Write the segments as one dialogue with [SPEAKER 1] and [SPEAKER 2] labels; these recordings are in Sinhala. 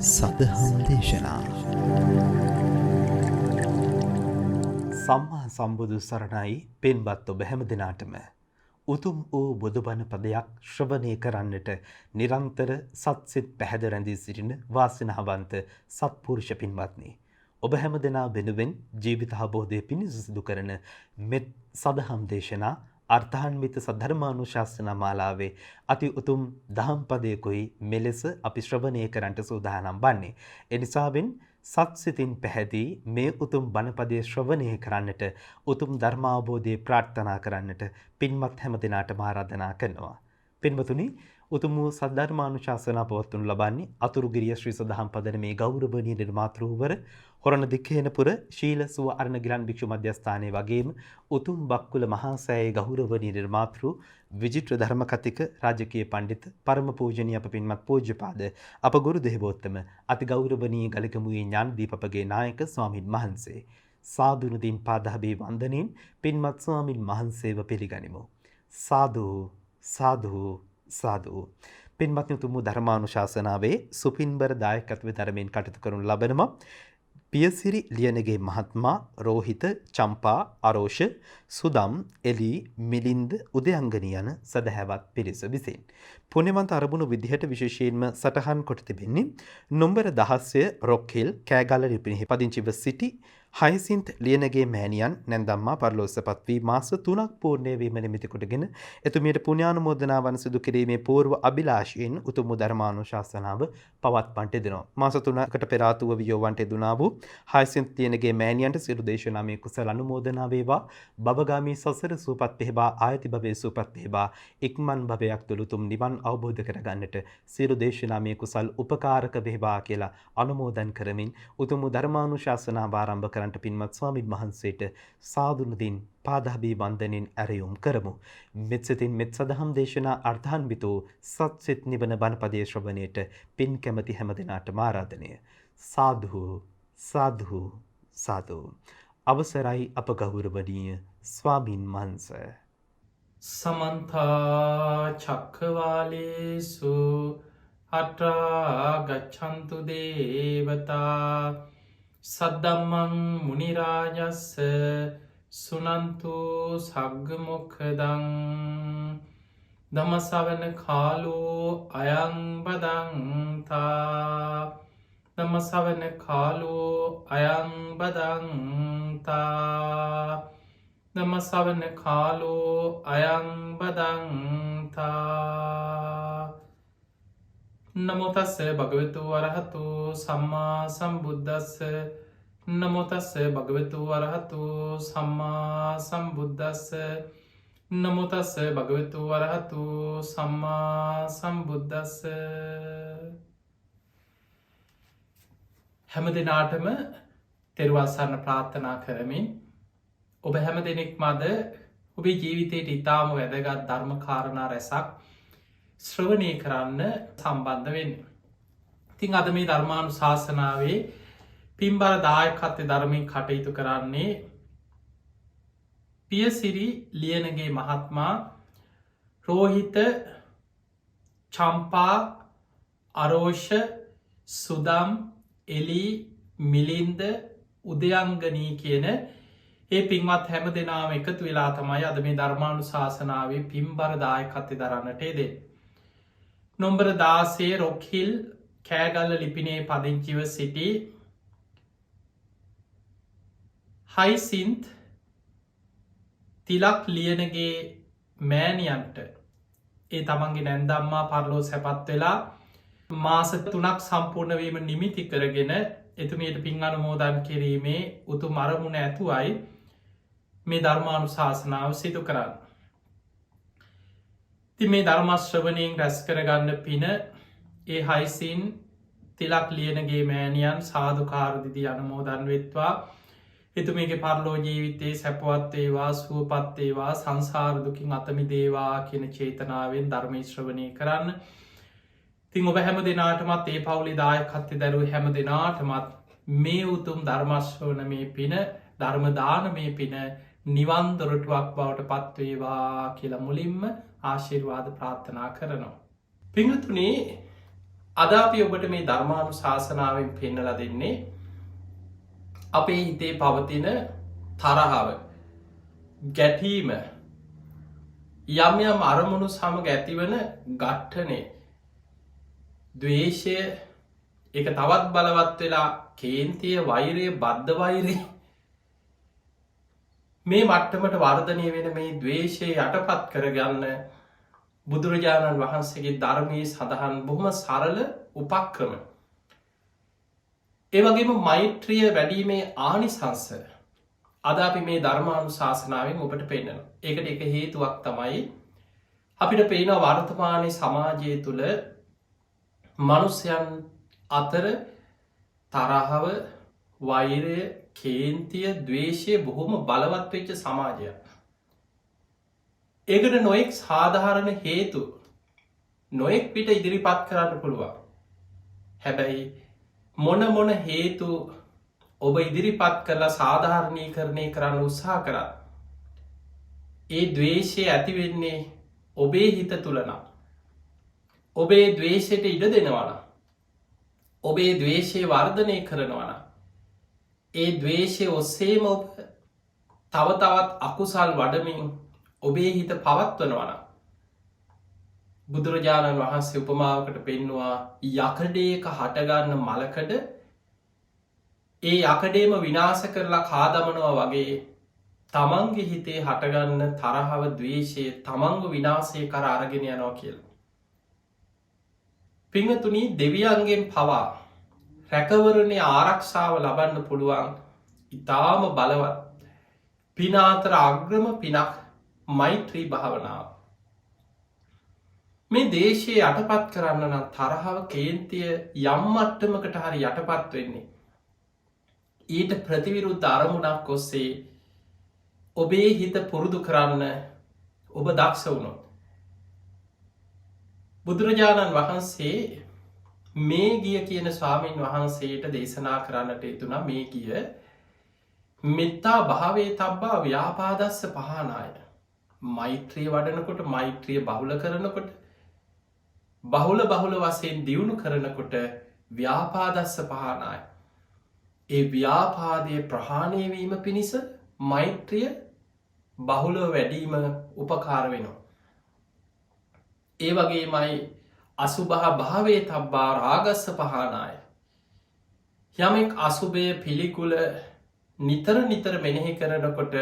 [SPEAKER 1] සදහම් දේශනා සම්මා සම්බුදු සරණයි පින්වත් ඔබ හැම දිනාටම උතුම් වූ බුදුබණ පදයක් ශ්‍රවණය කරන්නට නිරන්තර සත්සිත පැහැද රැඳී සිටින වාසනාවන්ත සත්පුරුෂ පින්වත්නි, ඔබ හැම දෙනා වෙනුවෙන් ජීවිත අවබෝධය පිණිස සිදු කරන මෙත් සදහම් දේශනා අර්ථාන්විත සද්ධර්මානුශාසනා මාලාවේ අති උතුම් දහම් පදයකුයි මෙලෙස අපි ශ්‍රවණය කරන්නට සූදානම් වන්නේ. එනිසාවෙන් සත්සිතින් පැහැදී මේ උතුම් බණපදයේ ශ්‍රවණය කරන්නට, උතුම් ධර්මාවබෝධය ප්‍රාර්ථනා කරන්නට පින්වත් හැම දිනාටම ආරාධනා කරනවා. පින්වතුනි, උතුම් වූ සද්ධර්මානුශාසනා පවත්වනු ලබන්නේ අතුරුගිරිය ශ්‍රී සදහම් පදන මේ ගෞරවනීය නිර්මාතෘවර හොරණ දික්කේනපුර ශීල සුව අරණ ගිලන් භික්ෂු මධ්‍යස්ථානයේ වගේම උතුම් බක්කුල මහා සෑයේ ගෞරවනීය නිර්මාතෘ විජිත්‍ර ධර්ම කතික රාජකීය පඬිත් පරම පූජනීය අප පින්වත් පූජ්‍යපාද අප ගුරු දේවෝත්තම අති ගෞරවනීය ගලකමුවේ ඥානදීප අපගේ නායක ස්වාමින් වහන්සේ සාදුනුදීන් පාදහබේ වන්දනෙන් පින්වත් ස්වාමින් වහන්සේව පිළිගනිමු. සාදු සාදු සාදු. පින්වත්නි, උතුම් ධර්මානුශාසනාවේ සුපින්බර දායකත්වයේ ධර්මයෙන් කටයුතු කරනු ලබනවා පියසිරි ලියනගේ මහත්මා, රෝහිත, චම්පා, අරෝෂ, සුදම්, එලි, මිලින්ද, උදයංගනී යන සදහැවත් පිරිස විසින් පුණ්‍යවන්ත අරමුණු විදිහට විශේෂයෙන්ම සටහන් කොට තිබෙන්නේ නොම්බර 16 රොක්හිල් කෑගල්ල රිපිනෙහි පදිංචිව සිටි හයිසින්ත් ලියනගේ මෑණියන් නැන්දම්මා පරලෝසපත් වී මාස 3ක් පූර්ණය වීම නිමිති කොටගෙන එතුමියට පුණ්‍යානුමෝදනාවන් සිදු කිරීමේ පූර්ව අභිලාෂයෙන් උතුම් ධර්මානුශාසනාව පවත්වන්නට දෙනවා. මාස 3කට පෙර ආතුව වියෝවන්ට දුනා වූ හයිසින්ත් ලියනගේ මෑණියන්ට සියලු දේශනාමය කුසල අනුමෝදනා වේවා. භවගාමී සසර සූපත් වේවා. ආයති භවයේ සූපත් වේවා. ඉක්මන් භවයක් තුළ උතුම් නිවන් අවබෝධ කරගන්නට සියලු දේශනාමය කුසල් උපකාරක වේවා කියලා අනුමෝදන් කරමින් උතුම් ධර්මානුශාසනාව ආරම්භ කරන්නට පින්වත් ස්වාමීන් වහන්සේට සාදුනුදින් පාදාභි වන්දනෙන් ඇරයුම් කරමු. මෙත්සිතින් මෙත් සදහම් දේශනා අර්ථාන්විත සත්සිත නිවන බණපදයේ ශ්‍රවණයට පින් කැමැති හැම දිනාටම ආරාධනය. සාදු සාදු සාදු. අවසරයි අප ගෞරවනීය ස්වාමීන් වහන්සේ.
[SPEAKER 2] සමන්ත චක්කවාලේසු අත්‍රා ගච්ඡන්තු දේවතා සද්දම්මං මුනි රාජස්ස සුනන්තු සග්ග මොක්ඛදං ධම්ම ශ්‍රවණ කාලෝ අයං බදන්තා ධම්ම ශ්‍රවණ කාලෝ අයං බදන්තා ධම්ම ශ්‍රවණ කාලෝ අයං බදන්තා. නමෝ තස්ස භගවතු වරහතු සම්මා සම්බුද්දස්ස නමෝ තස්ස භගවතු වරහතු සම්මා සම්බුද්දස්ස නමෝ තස්ස භගවතු වරහතු සම්මා සම්බුද්දස්ස. හැම දිනාටම තෙරුවන් සරණ ප්‍රාර්ථනා කරමින් ඔබ හැම දෙනෙක් මද ඔබේ ජීවිතයට ඉතාම වැදගත් ධර්ම කාරණා රැසක් ශ්‍රවණය කරන්න සම්බන්ධ වෙන්න. ඉතින් අද මේ ධර්මානුශාසනාවේ පින්බර දායකත්වයේ ධර්මයෙන් කටයුතු කරන්නේ පියසිරි ලියනගේ මහත්මයා, රෝහිත, චම්පා, අරෝෂ, සුදම්, එලි, මිලින්ද, උදයංගනී කියන ඒ පින්වත් හැම දෙනාම එකතු වෙලා තමයි අද මේ ධර්මානුශාසනාවේ පින්බර දායකත්වයේ දරන්නට යෙදෙන්නේ. නොම්බර 16 රොක්හිල් කෑගල්ල ලිපිනේ පදිංචිව සිටි හයිසින්ත් තිලක් ලියනගේ මෑණියන්ට ඒ තමන්ගේ නැන්දම්මා පරලෝසපත් වෙලා මාස 3ක් සම්පූර්ණ වීම නිමිති කරගෙන එතුමියට පින් අනුමෝදන් කිරීමේ උතුම් අරමුණ ඇතුවයි මේ ධර්මානුශාසනාව සිදු කරන්න. ඉතින් මේ ධර්ම ශ්‍රවණයෙන් රැස් කරගන්න පින ඒ හයිසින් තිලක් ලියනගේ මෑණියන් සාදුකාර දිදී අනුමෝදන් වෙත්වා. එතුමියගේ පරලෝ ජීවිතයේ සැපවත් වේවා, සුවපත් වේවා, සංසාර දුකින් අත මිදේවා කියන චේතනාවෙන් ධර්ම ශ්‍රවණය කරන්න. ඉතින් ඔබ හැම දිනාටමත් ඒ පවුලේ දායකත්වයේ දරුවෝ හැම දිනාටමත් මේ උතුම් ධර්ම ශ්‍රවණමේ පින, ධර්ම දානමේ පින නිවන් දොරටුවක් බවට පත් වේවා කියලා මුලින්ම ආශිර්වාද ප්‍රාර්ථනා කරනවා. පින්වතුනි, අද අපි ඔබට මේ ධර්මානු ශාසනාවෙන් පෙන්නල දෙන්නේ අපේ හිතේ පවතින තරහාව ගැටීම යම් යම් අරමුණු සමග ඇතිවන ගට්ටනේ දවේශය එක තවත් බලවත් වෙලා කේන්තිය වෛරය බද්ධ වෛරය මේ මට්ටමට වර්ධනය වෙන මේ දවේශය යටපත් කරගන්න බුදුරජාණන් වහන්සේගේ ධර්මයේ සඳහන් බොහොම සරල උපක්‍රම. ඒවගේම මෛත්‍රිය වැඩීමේ ආනිසංස අද අපි මේ ධර්මානු ශාසනාවෙන් ඔබට පෙන්න්නන. ඒකට එක හේතුවක් තමයි අපිට පේන වර්තමානය සමාජය තුළ මනුස්්‍යයන් අතර තරහව වෛරය කේන්තිය දවේශය බොහොම බලවත් වෙච්ච සමාජයක්. ඒකට නොයෙක් සාධාරණ හේතු නොයෙක් පිට ඉදිරිපත් කරන්න පුළුවන්. හැබැයි මොන හේතු ඔබ ඉදිරිපත් කරලා සාධාරණී කරණය කරන්න උත්සා කරා. ඒ දවේශය ඇතිවෙන්නේ ඔබේ හිත තුළනම්. ඔබේ දවේශයට ඉඩ දෙනවන. ඔබේ දවේශය වර්ධනය කරනවන. ඒ දවේශය ඔස්සේම ඔබ තවතවත් අකුසල් වඩමින් ඔබේ හිත පවත්වනවන. බුදුරජාණන් වහන්සේ උපමාවකට පෙන්නවා යකඩේක හටගන්න මලකඩ ඒ යකඩේම විනාස කරලා කාදමනවා වගේ තමන්ගේ හිතේ හටගන්න තරහව දවේශය තමන්ග විනාසය කර අරගෙන යනවා කියලා. පිංහතුනී දෙවියන්ගෙන් පවා රැකවරණය ආරක්ෂාව ලබන්න පුළුවන් ඉතාම බලවත් පිනාතර අග්‍රම පිනක් මෛත්‍රී භාවනාව. මේ දේශය යටපත් කරන්න නම් තරහව කේන්තිය යම්මට්ටමකට හරි යටපත් වෙන්නේ. ඊට ප්‍රතිවිරුද්ධ අරමුණක් ඔස්සේ ඔබේ හිත පුරුදු කරන්න ඔබ දක්ෂ වුණොත්. බුදුරජාණන් වහන්සේ මේ ගිය කියන ස්වාමීන් වහන්සේට දේශනා කරන්නට යුතුනා මේ ගිය මෙත්තා භාවේ තබ්බා ව්‍යාපාදස්ස පහනාය. මෛත්‍රිය වඩනකොට මෛත්‍රිය බහුල කරනකොට බහුල වසයෙන් දියුණු කරනකොට ව්‍යාපාදස්ස පහනාය. ඒ ව්‍යාපාදය ප්‍රහාණයවීම පිණිස මෛත්‍රිය බහුල වැඩීම උපකාර වෙනවා. ඒ වගේ මයි අසුභහ භාවේ තබ්බා රාගස්ස පහනාය. යමෙක් අසුභය පිළිකුල නිතර නිතර මෙනෙහි කරනකොට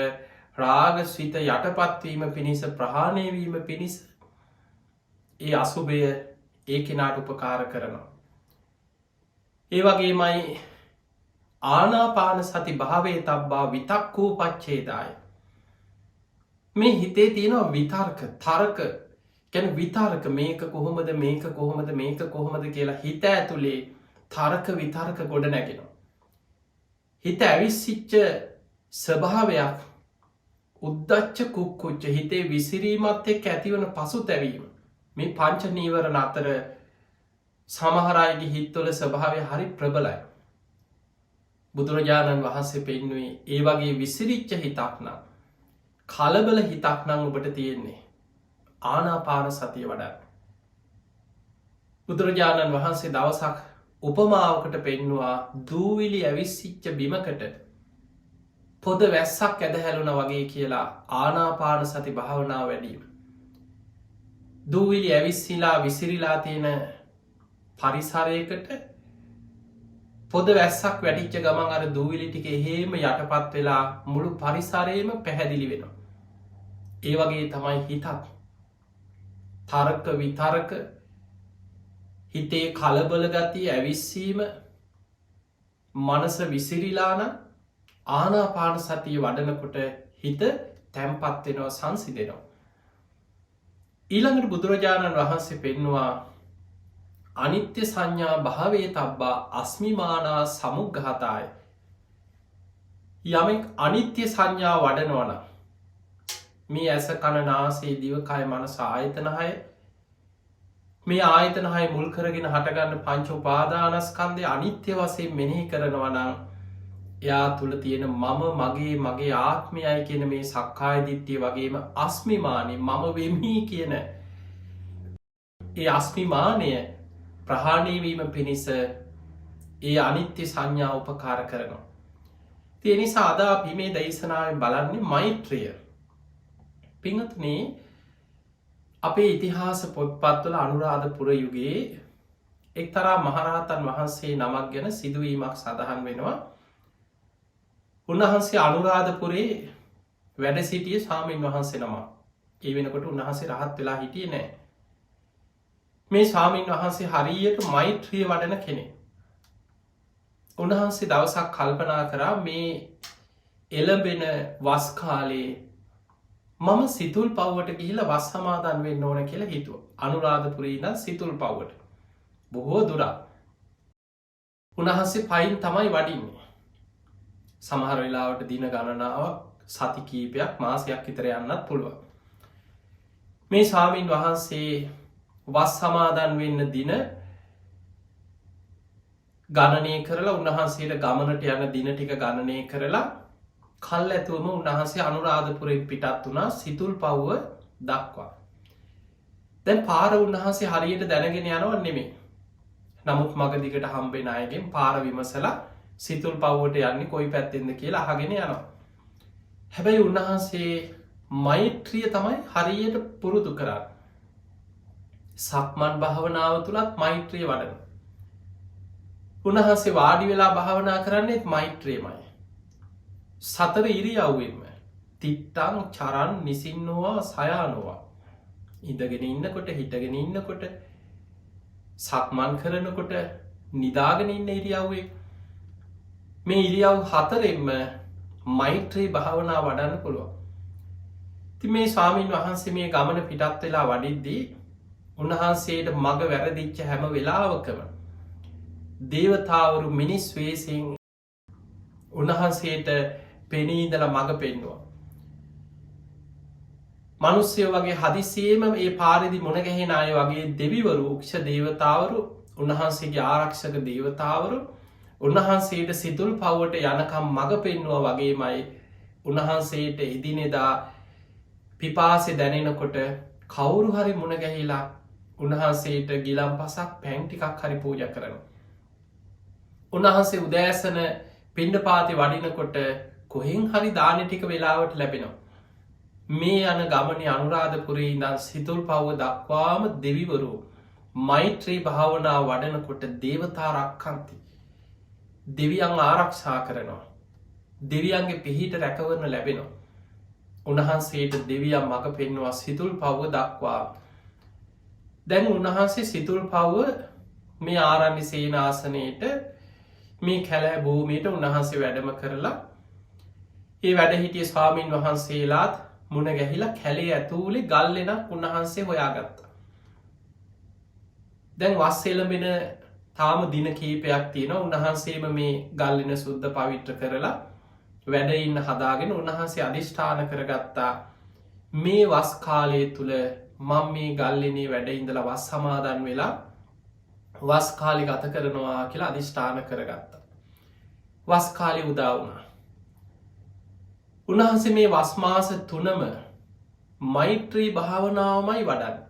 [SPEAKER 2] රාග ස්විත යටපත්වීම පිණිස ප්‍රහාණයවීම පිණිස ඒ අසුභය ඒ කෙනාට උපකාර කරනවා. ඒ වගේ මයි ආනාපාන සති භාවේ තබ්බා විතක් වූ පච්චේදාය. මේ හිතේ තියෙනවා විතර්ක තරක ගැන විතර්ක මේක කොහොමද මේක කොහොමද මේක කොහොමද කියලා හිත ඇතුළේ තරක විතර්ක ගොඩ නැගෙනවා. හිත ඇවිස්සිච්ච ස්වභාවයක් උද්දච්ච කුක්කුච්ච හිතේ විසිරීමත් එක් ඇතිවන පසු තැවීම මේ පංච නීවරණ අතර සමහරයිගේ හිත්වල ස්වභාවය හරි ප්‍රබලයි. බුදුරජාණන් වහන්සේ පෙන්නුවේ ඒ වගේ විසිරිච්ච හිතක් නම් කලබල හිතක් නම් ඔබට තියෙන්නේ ආනාපාන සතිය වඩා. බුදුරජාණන් වහන්සේ දවසක් උපමාවකට පෙන්නවා දූවිලි ඇවිස්සිච්ච බිමකට පොද වැස්සක් ඇදහැලුන වගේ කියලා ආනාපාන සති භාවනාව වැඩීම. දූවිලි ඇවිස්සිලා විසිරිලා තියෙන පරිසරයකට පොද වැස්සක් වැඩිච්ච ගමන් අර දූවිලි ටික එහෙම යටපත් වෙලා මුළු පරිසරයම පැහැදිලි වෙනවා. ඒ වගේ තමයි හිතත් තරක විතරක හිතේ කලබල ගතිය ඇවිස්සීම මනස විසිරිලාන ආනාපාන සතිය වඩනකොට හිත තැම්පත්වෙනවා සංසිදෙනවා. ඊළඟට බුදුරජාණන් වහන්සේ පෙන්නවා අනිත්‍ය සංඥා භාවේ තබ්බා අස්මිමානා සමුග්ගහතාය. යමෙක් අනිත්‍ය සංඥා වඩනවන මේ ඇස කණනාසේ දිවකය මනස ආයතනහය මේ ආයතනහයි මුල් කරගෙන හටගන්න පංච උපාදානස්කන්දය අනිත්‍ය වසයෙන් මෙනෙහි කරනවනම් එයා තුළ තියෙන මගේ ආත්මයයි කියන මේ සක්කායදිත්‍යය වගේම අස්මිමානය මම වෙමී කියන ඒ අස්මිමානය ප්‍රහාණයවීම පිණිස ඒ අනිත්‍ය සංඥා උපකාර කරනවා. තිය නිසා අද අපි මේ දේශනාවෙන් බලන්නේ මෛත්‍රිය. පිංහතුනේ අපේ ඉතිහාස පොත්පත්වල අනුරාධපුර යුගයේ එක්තරා මහරහතන් වහන්සේ නමක් ගැන සිදුවීමක් සඳහන් වෙනවා. උන්වහන්සේ අනුරාධපුරේ වැඩ සිටිය ස්වාමීන් වහන්සේ නම. ඒ වෙනකොට උන්වහන්සේ රහත් වෙලා හිටියේ නෑ. මේ ස්වාමීන් වහන්සේ හරියට මෛත්‍රිය වඩන කෙනෙ. උන්වහන්සේ දවසක් කල්පනා කරා මේ එළඹෙන වස්කාලේ මම සිතුල් පව්වට ගිහිල වස් සමාදන් වෙන්න ඕන කියලා හිතුව. අනුරාධපුරීන සිතුල් පව්වට බොහෝ දුරා උන්වහන්සේ පයින් තමයි වඩින්නේ. සමහර වෙලාවට දින ගණනාවක් සති කීපයක් මාසයක් විතර යන්නත් පුළුවන්. මේ ස්වාමීන් වහන්සේ වස් සමාදන් වෙන්න දින ගණනය කරලා උන්වහන්සේට ගමනට යන දින ටික ගණනය කරලා කල් ඇතුවම උන්වහන්සේ අනුරාධපුරෙන් පිටත් වුණා සිතුල් පව්ව දක්වා. දැන් පාර උන්වහන්සේ හරියට දැනගෙන යනව නෙමේ. නමුත් මගදිකට හම්බෙන අයගෙන් පාර විමසලා සිතුල් පව්වට යන්නේ කොයි පැත්තෙන්ද කියලා අහගෙන යනවා. හැබැයි උන්වහන්සේ මෛත්‍රිය තමයි හරියට පුරුදු කරා. සක්මන් භාවනාව තුළත් මෛත්‍රිය වඩන. උන්වහන්සේ වාඩි වෙලා භාවනා කරන්නේත් මෛත්‍රියමයි. සතර ඉරියව්වෙන්ම තිට්ටං චරන් නිසින්නවා සයානවා. ඉඳගෙන ඉන්නකොට හිටගෙන ඉන්නකොට සක්මන් කරනකොට නිදාගෙන ඉන්න ඉරියව්වේ මේ ඉරියව් හතරෙන්ම මෛත්‍රී භාවනා වඩන්න පුළුවන්. ති මේ ස්වාමීන් වහන්සේ මේ ගමන පිටත් වෙලා වඩිද්දී උන්වහන්සේට මග වැරදිච්ච හැම වෙලාවකම දේවතාවරු මිනිස් වේසින් උන්වහන්සේට පෙනීදල මඟ පෙන්නවා. මනුස්්‍යය වගේ හදිසියේම ඒ පාරිදි මොනගැහෙන අය වගේ දෙවිවරු ක්ෂ දේවතාවරු උන්වහන්සේගේ ආරක්ෂක දේවතාවරු උන්වහන්සේට සිතුල් පව්වට යනකම් මඟ පෙන්වා වගේමයි උන්වහන්සේට එදිනෙදා පිපාසෙ දැනෙනකොට කවුරු හරි මුණගැහිලා උන්වහන්සේට ගිලම් පසක් පැන්ටිකක් හරි පූජ කරන. උන්වහන්සේ උදෑසන පිණ්ඩ පාති වඩිනකොට කොහෙන් හරි දාන ටික වෙලාවට ලැබෙනවා. මේ යන ගමනි අනුරාධපුරේ ඉඳන් සිතුල් පව්ව දක්වාම දෙවිවරු මෛත්‍රී භාවනා වඩනකොට දේවතා රක්කන්ති. දෙවියන් ආරක්ෂා කරනවා. දෙවියන්ගේ පිහිට රැකවරන ලැබෙනවා. උන්වහන්සේට දෙවියන් මඟ පෙන්වා සිතුල් පව්ව දක්වා. දැන් උන්වහන්සේ සිතුල් පව්ව මේ ආරණ්‍ය සේනාසනයට මේ කැලෑ භූමයට උන්වහන්සේ වැඩම කරලා ඒ වැඩ හිටිය ස්වාමීන් වහන්සේලාත් මුණ ගැහිලා කැලේ ඇතුූලි ගල්ලෙනක් උන්වහන්සේ හොයාගත්තා. දැන් වස්සෙලබෙන තාම දින කීපයක් තියෙන උන්වහන්සේම මේ ගල්ලෙන සුද්ධ පවිට්‍ර කරලා වැඩඉන්න හදාගෙන උන්වහන්සේ අධිෂ්ඨාන කරගත්තා මේ වස් කාලය තුළ මං මේ ගල්ලනේ වැඩඉඳල වස් සමාදන් වෙලා වස් කාලි ගත කරනවා කියලා අධිෂ්ඨාන කරගත්තා. වස් කාලි උදාවුණා. උන්වහන්සේ මේ වස්මාස තුනම මෛත්‍රී භාවනාවමයි වඩන්.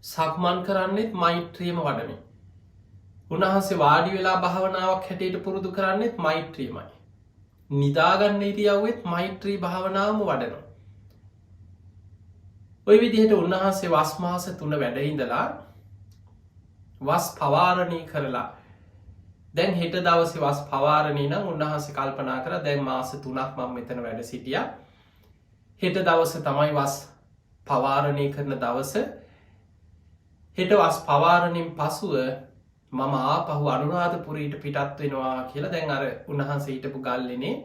[SPEAKER 2] සක්මන් කරන්නෙත් මෛත්‍රියම වඩමි. උන්වහන්සේ වාඩි වෙලා භාවනාවක් හැටියට පුරුදු කරන්නෙත් මෛත්‍රියමයි. නිදාගන්න ඉරියව්වෙත් මෛත්‍රී භාවනාවම වඩනවා. ඔය විදිහට උන්වහන්සේ වස්මාස තුන වැඩඉඳලා වස් පවාරණය කරලා දැන් හෙට දවසි වස් පවාරණය නම් උන්වහන්සේ කල්පනා කර දැන් මාස 3ක් මම මෙතන වැඩ සිටිය. හෙට දවස තමයි වස් පවාරණය කරන දවස. හෙට වස් පවාරණයෙන් පසුව මම ආපහු අනුරාධපුරයට පිටත් වෙනවා කියලා දැන් අර උන්වහන්සේ හිටපු ගල්ලනේ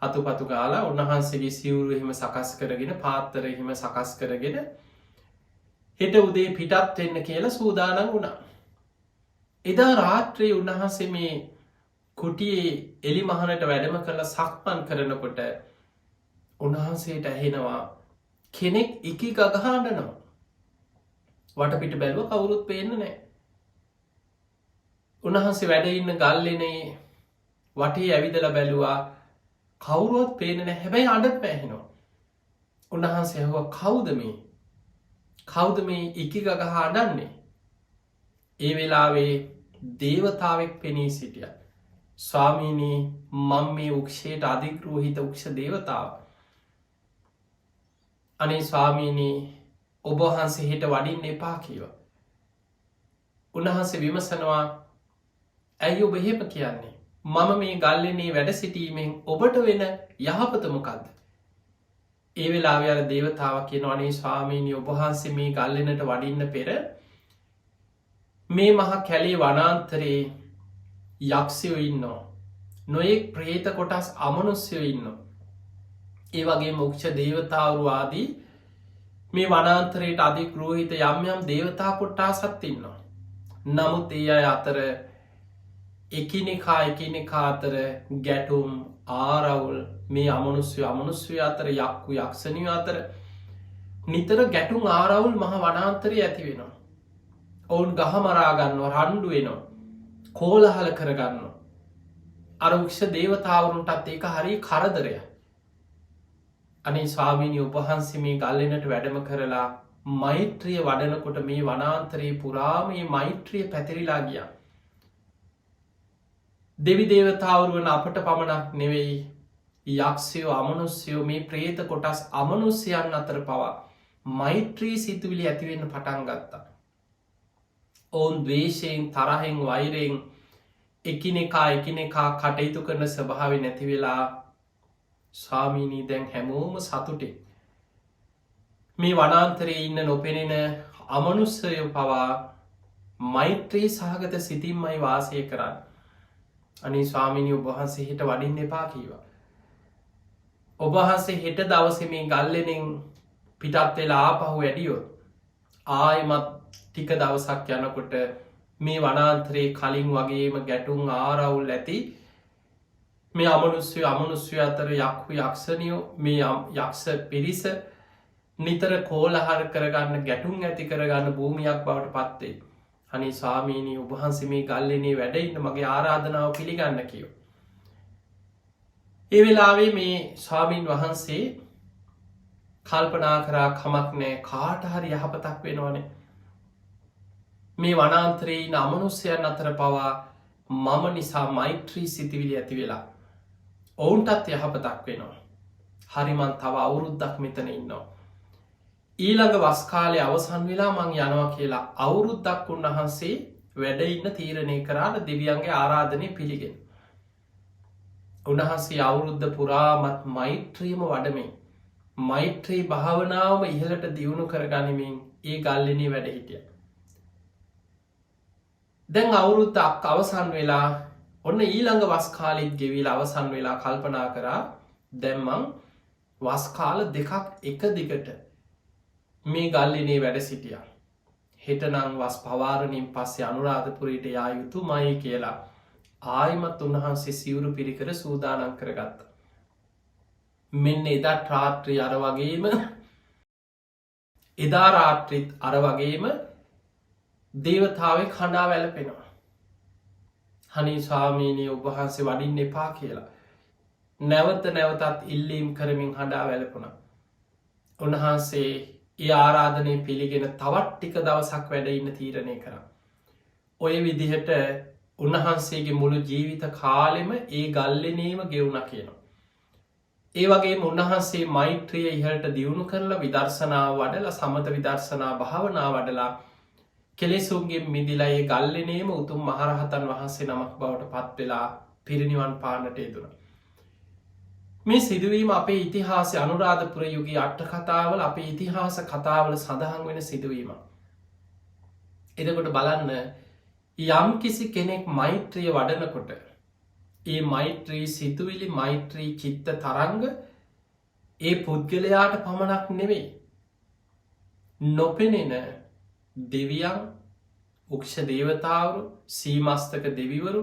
[SPEAKER 2] අතුපතු ගාලා උන්වහන්සේගේ සිවුරු එහෙම සකස් කරගෙන පාත්තර එහෙම සකස් කරගෙන හෙට උදේ පිටත් වෙන්න කියලා සූදානම් වුණා. එදා රාත්‍රයේ උන්වහන්සේ මේ කුටියේ එලි මහනට වැඩම කරලා සක්මන් කරනකොට උන්වහන්සේට ඇහෙනවා කෙනෙක් ඉකි ගගහාඩනවා. වටපිට බැලුව කවුරුත් පේන්න නෑ. උන්වහන්සේ වැඩඉන්න ගල්ලනේ වටේ ඇවිදල බැලුවා කවුරුවත් පේන නෑ. හැබැයි අඩත් පැහෙනවා. උන්වහන්සේ හුව කවුද මේ ඉකි ගගහාඩන්නේ ඒ වෙලාවේ දේවතාවෙක් පෙනී සිටිය. ස්වාමීනී මං මේ උක්ෂයට අධිග්‍රෝහිත උක්ෂ දේවතාව. අනේ ස්වාමීනී ඔබහන්සේ හිට වඩින්න එපා කියව. උන්වහන්සේ විමසනවා ඇයි ඔබ එහෙම කියන්නේ. මම මේ ගල්ලනේ වැඩ සිටීමෙන් ඔබට වෙන යහපතමොකක්ද. ඒ වෙලාව අර දේවතාව කියන අනේ ස්වාමීනී ඔබහන්සේ මේ ගල්ලනට වඩින්න පෙර මේ මහා කැලේ වනාන්තරයේ යක්ෂයෝ ඉන්නවා. නොයෙක් ප්‍රේත කොටස් අමනුස්්‍යයෝ ඉන්න. ඒ වගේ මොක්ෂ දේවතාවරු ආදී මේ වනාන්තරයට අධිග්‍රෝහිත යම් යම් දේවතා කොට්ටා සත් ඉන්නවා. නමුත් ඒ අය අතර එකිනෙකා අතර ගැටුම් ආරවුල් මේ අමනුස්්‍ය අතර යක්කු යක්ෂණය අතර නිතර ගැටුම් ආරවුල් මහ වනාන්තරය ඇති වෙනවා. ඔවුන් ගහමරාගන්න රණ්ඩු වෙනවා. කෝලහල කරගන්න. අරක්ෂ දේවතාවරුන්ටත් ඒක හරි කරදරය. අනේ ස්වාමීනි උපහන්සේ මේ ගල්ලෙනට වැඩම කරලා මෛත්‍රිය වඩනකොට මේ වනාන්තරයේ පුරා මේ මෛත්‍රිය පැතිරිලා ගියා. දෙවි දේවතාවරුවන අපට පමණක් නෙවෙයි යක්ෂයෝ අමනුස්්‍යයෝ මේ ප්‍රේත කොටස් අමනුස්්‍යයන් අතර පවා මෛත්‍රී සිතුවිලි ඇතිවෙන්න පටන් ගත්තා. ඔවුන් දවේශයෙන් තරහෙන් වෛරයෙන් එකිනෙකා කටයුතු කරන ස්වභාව නැතිවෙලා ස්වාමීනී දැන් හැමෝම සතුටේ. මේ වනාන්තරයේ ඉන්න නොපෙනෙන අමනුස්සය පවා මෛත්‍රී සහගත සිතින්මයි වාසය කරන්න. අනි ස්වාමිනි ඔබහන්සේ හිට වඩින්න එපා කීවා. ඔබහන්සේ හෙට දවස මේ ගල්ලෙනෙන් පිටත් වෙලා ආපහු වැඩියොත් ආයමත් ටික දවසක් යනකොට මේ වනාන්තරයේ කලින් වගේම ගැටුම් ආරවුල් ඇති මේ අමනුස්්‍ය අතර යක්කු යක්ෂණයෝ මේ යක්ෂ පිරිස නිතර කෝලහර කරගන්න ගැටුම් ඇති කරගන්න භූමියක් බවට පත්වේ. අනි ස්වාමීනී උබහන්සේ මේ ගල්ලනේ වැඩඉන්න මගේ ආරාධනාව පිළිගන්න කියෝ. ඒ වෙලාවේ මේ ස්වාමීන් වහන්සේ කල්පනා කරා කමක් නෑ කාට හරි යහපතක් වෙනවනේ. මේ වනාන්තරයේ අමනුස්්‍යයන් අතර පවා මම නිසා මෛත්‍රී සිතිවිලි ඇති වෙලා ඔවුන්ටත් යහපතක් වෙනවා. හරිමන් තව අවුරුද්දක් මෙතන ඉන්නවා. ඊළඟ වස්කාලය අවසන් වෙලා මං යනවා කියලා අවුරුද්දක් උන්වහන්සේ වැඩඉන්න තීරණය කරාට දෙවියන්ගේ ආරාධනය පිළිගෙන. උන්වහන්සේ අවුරුද්ධ පුරාමත් මෛත්‍රීම වඩමින් මෛත්‍රී භාවනාවම ඉහලට දියුණු කරගනිමින් ඒ ගල්ලනේ වැඩ හිටිය. දැන් අවුරුද්දක් අවසන් වෙලා ඔන්න ඊළඟ වස්කාලිත් ගෙවිල් අවසන් වෙලා කල්පනා කරා දැම්මං වස්කාල දෙකක් එක දිගට මේ ගල්ලිනේ වැඩ සිටිය. හෙටනං වස් පවාරණින් පස්සේ අනුරාධපුරයට යා යුතුමයි කියලා ආයමත් උන්වහන්සේ සිවුරු පිරිකර සූදානන් කරගත්ත. මෙන්න එදා රාත්‍රී අර වගේම එදා රාත්‍රිත් අර වගේම දේවතාවේ කණ්ඩා වැලපෙනවා. හනි ස්වාමීනී ඔබහන්සේ වඩින්න එපා කියලා. නැවත නැවතත් ඉල්ලීම් කරමින් හඬා වැලපුුණ. උන්වහන්සේ ඒ ආරාධනය පිළිගෙන තවත් ටික දවසක් වැඩඉන්න තීරණය කර. ඔය විදිහට උන්වහන්සේගේ මුළු ජීවිත කාලෙම ඒ ගල්ලනේම ගෙවුණ කියනවා. ඒ වගේ උන්වහන්සේ මෛත්‍රිය ඉහලට දියුණු කරලා විදර්ශනාව වඩල සමත විදර්ශනා භාවනා වඩලා කෙලෙසුන්ගේ මිදිලයේ ගල්ලනේම උතුම් මහරහතන් වහන්සේ නමක් බවට පත්වෙලා පිරිනිවන් පානට යෙදුණ. මේ සිදුවීම අපේ ඉතිහාස අනුරාධපුර යුගී අට්ට කතාවල අපේ ඉතිහාස කතාවල සඳහන් වෙන සිදුවීම. එදකොට බලන්න යම් කිසි කෙනෙක් මෛත්‍රිය වඩනකොට ඒ මෛත්‍රී සිතුවිලි මෛත්‍රී චිත්ත තරංග ඒ පුද්ගලයාට පමණක් නෙවෙයි. නොපෙනෙන දෙවියන් උක්ෂ දේවතාවරු සීමස්තක දෙවිවරු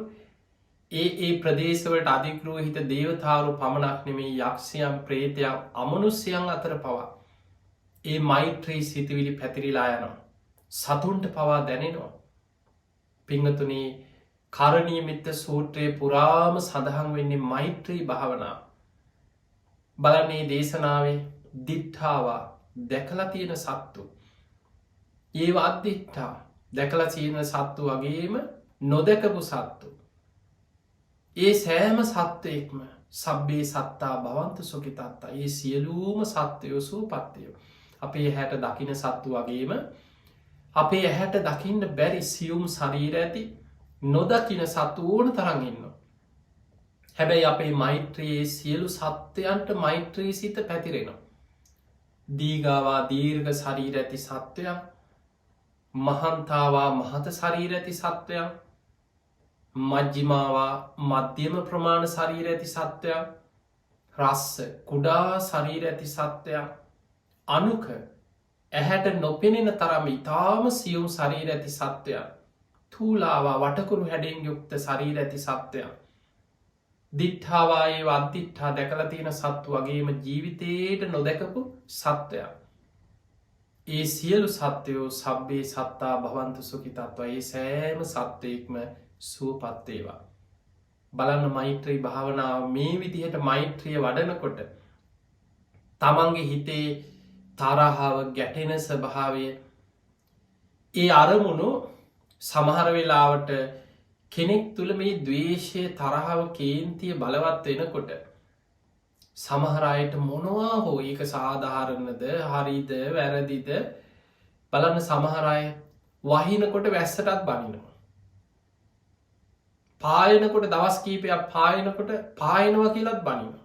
[SPEAKER 2] ඒ ප්‍රදේශවලට අධිග්‍රෝහිත දේවතාවරු පමණක් නෙමේ යක්ෂයම් ප්‍රේතයක් අමනුස්්‍යයන් අතර පවා ඒ මෛත්‍රී සිතිවිලි පැතිරිලා යනවා. සතුන්ට පවා දැනෙනවා. පිංහතුනේ කරණීමිත්ත සූත්‍රයේ පුරාම සඳහන් වෙන්නේ මෛත්‍රී භාවනා. බලන්නේ දේශනාවේ දිට්ඨාවා දැකලා තියෙන සත්තු. ඒ අද්දිට්ඨා දැකලා තියෙන සත්තු වගේම නොදැකපු සත්තු. ඒ සෑම සත්වයෙක්ම සබ්බේ සත්තා භවන්ත සුඛිතාත්තා. ඒ සියලූම සත්වයෝ සුවපත්වයෝ. අපේ හැට දකින සත්තු වගේම අපේ ඇහැට දකින්න බැරි සියුම් ශරීර ඇති නොදකින සත්තු ඕන තරන් ඉන්න. හැබැයි අපේ මෛත්‍රයේ සියලු සත්වයන්ට මෛත්‍රී සිත පැතිරෙනවා. දීගාවා දීර්ඝ ශරීර ඇති සත්වයක්, මහන්තාවා මහත ශරීර ඇති සත්වයක්, මජ්ජිමාවා මධ්‍යම ප්‍රමාණ ශරීර ඇති සත්වයක්, රස්ස කුඩා ශරීර ඇති සත්වයක්, අනුක ඇහැට නොපෙනෙන තරම ඉතාම සියුම් ශරීර ඇති සත්වයක්, තූලාවා වටකුරු හැඩෙන් යුක්ත ශරීර ඇති සත්වයක්, දිට්ඨාවායේ අද්දිට්ඨා දැකල තියෙන සත්තු වගේම ජීවිතයට නොදැකපු සත්වයක්. ඒ සියලු සත්වයෝ සබ්බේ සත්තා භවන්තු සුඛිතාත්වා. ඒ සෑම සත්වයෙක්ම සුවපත්තේවා. බලන්න මෛත්‍රී භාවනාව මේ විදිහට මෛත්‍රිය වඩනකොට තමන්ගේ හිතේ තරහාව ගැටෙන ස්වභාවය ඒ අරමුණු සමහර වෙලාවට කෙනෙක් තුළ මේ ද්වේශය තරහාව කේන්තිය බලවත් වෙනකොට සමහරයට මොනවා හෝ ඒක සාධාරණද හරිද වැරදිද බලන්න සමහරය වහිනකොට වැස්සටත් බනිනවා. පායනකොට දවස් කීපයක් පායනකොට පායනවා කියලත් බනිනවා.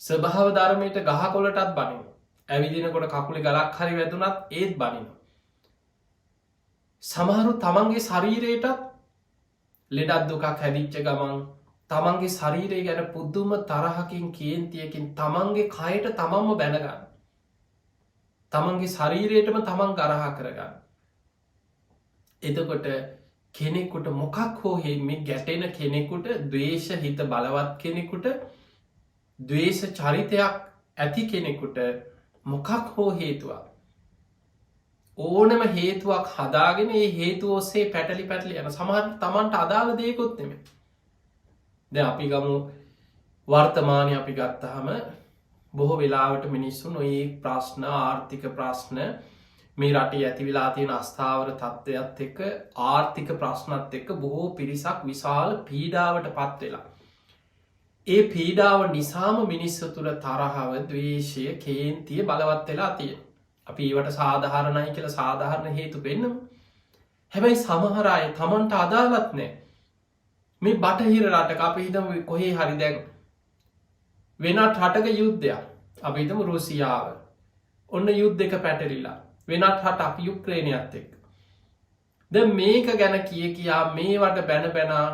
[SPEAKER 2] ස්වභාව ධර්මයට ගහ කොලටත් බනින. ඇවිදිනකොට කකුලි ගලක් හරි වැදුනත් ඒත් බනින. සමහරු තමන්ගේ ශරීරයටත් ලෙඩත් දුකක් හැදිච්ච ගමන් තමන්ගේ ශරීරය ගැන පුද්දුම තරහකින් කේන්තියකින් තමන්ගේ කයට තමන්ම බැනගන්න. තමන්ගේ ශරීරයටම තමන් ගරහා කරගන්න. එතකොට කෙනෙකුට මොකක් හෝ මේ ගැටෙන කෙනෙකුට ද්වේශ හිත බලවත් කෙනෙකුට ද්වේශ චරිතයක් ඇති කෙනෙකුට මොකක් හෝ හේතුවක් ඕනම හේතුවක් හදාගෙන ඒ හේතු ඔස්සේ පැටලි පැටලි යන සමහර තමන්ට අදාළ දෙයකොත් නෙමෙයි. දැන් අපි ගමු වර්තමානය අපි ගත්තහම බොහෝ වෙලාවට මිනිස්සුන් ඔය ප්‍රශ්න ආර්ථික ප්‍රශ්න මේ රටේ ඇති වෙලා තියෙන අස්ථාවර තත්ත්වයක් එක්ක ආර්ථික ප්‍රශ්නත් එක්ක බොහෝ පිරිසක් විශාල පීඩාවට පත් වෙලා. ඒ පීඩාව නිසාම මිනිස්සු තුළ තරහව ද්වේශය කේන්තිය බලවත් වෙලා තියෙන. අපි ඒවට සාධාරණයි කියලා සාධාරණ හේතු පෙන්නම්. හැබැයි සමහර අය තමන්ට අදාළත් නෑ. මේ බටහිර රටක අපි හිතමු කොහේ හරි දැන් වෙනත් රටක යුද්ධයක්. අපි හිතමු රුසියාව. ඔන්න යුද්ධයක පැටලිලා වෙනත් රටක් යුක්‍රේනයත් එක්ක. දැන් මේක ගැන කියා මේවට බැන බැනා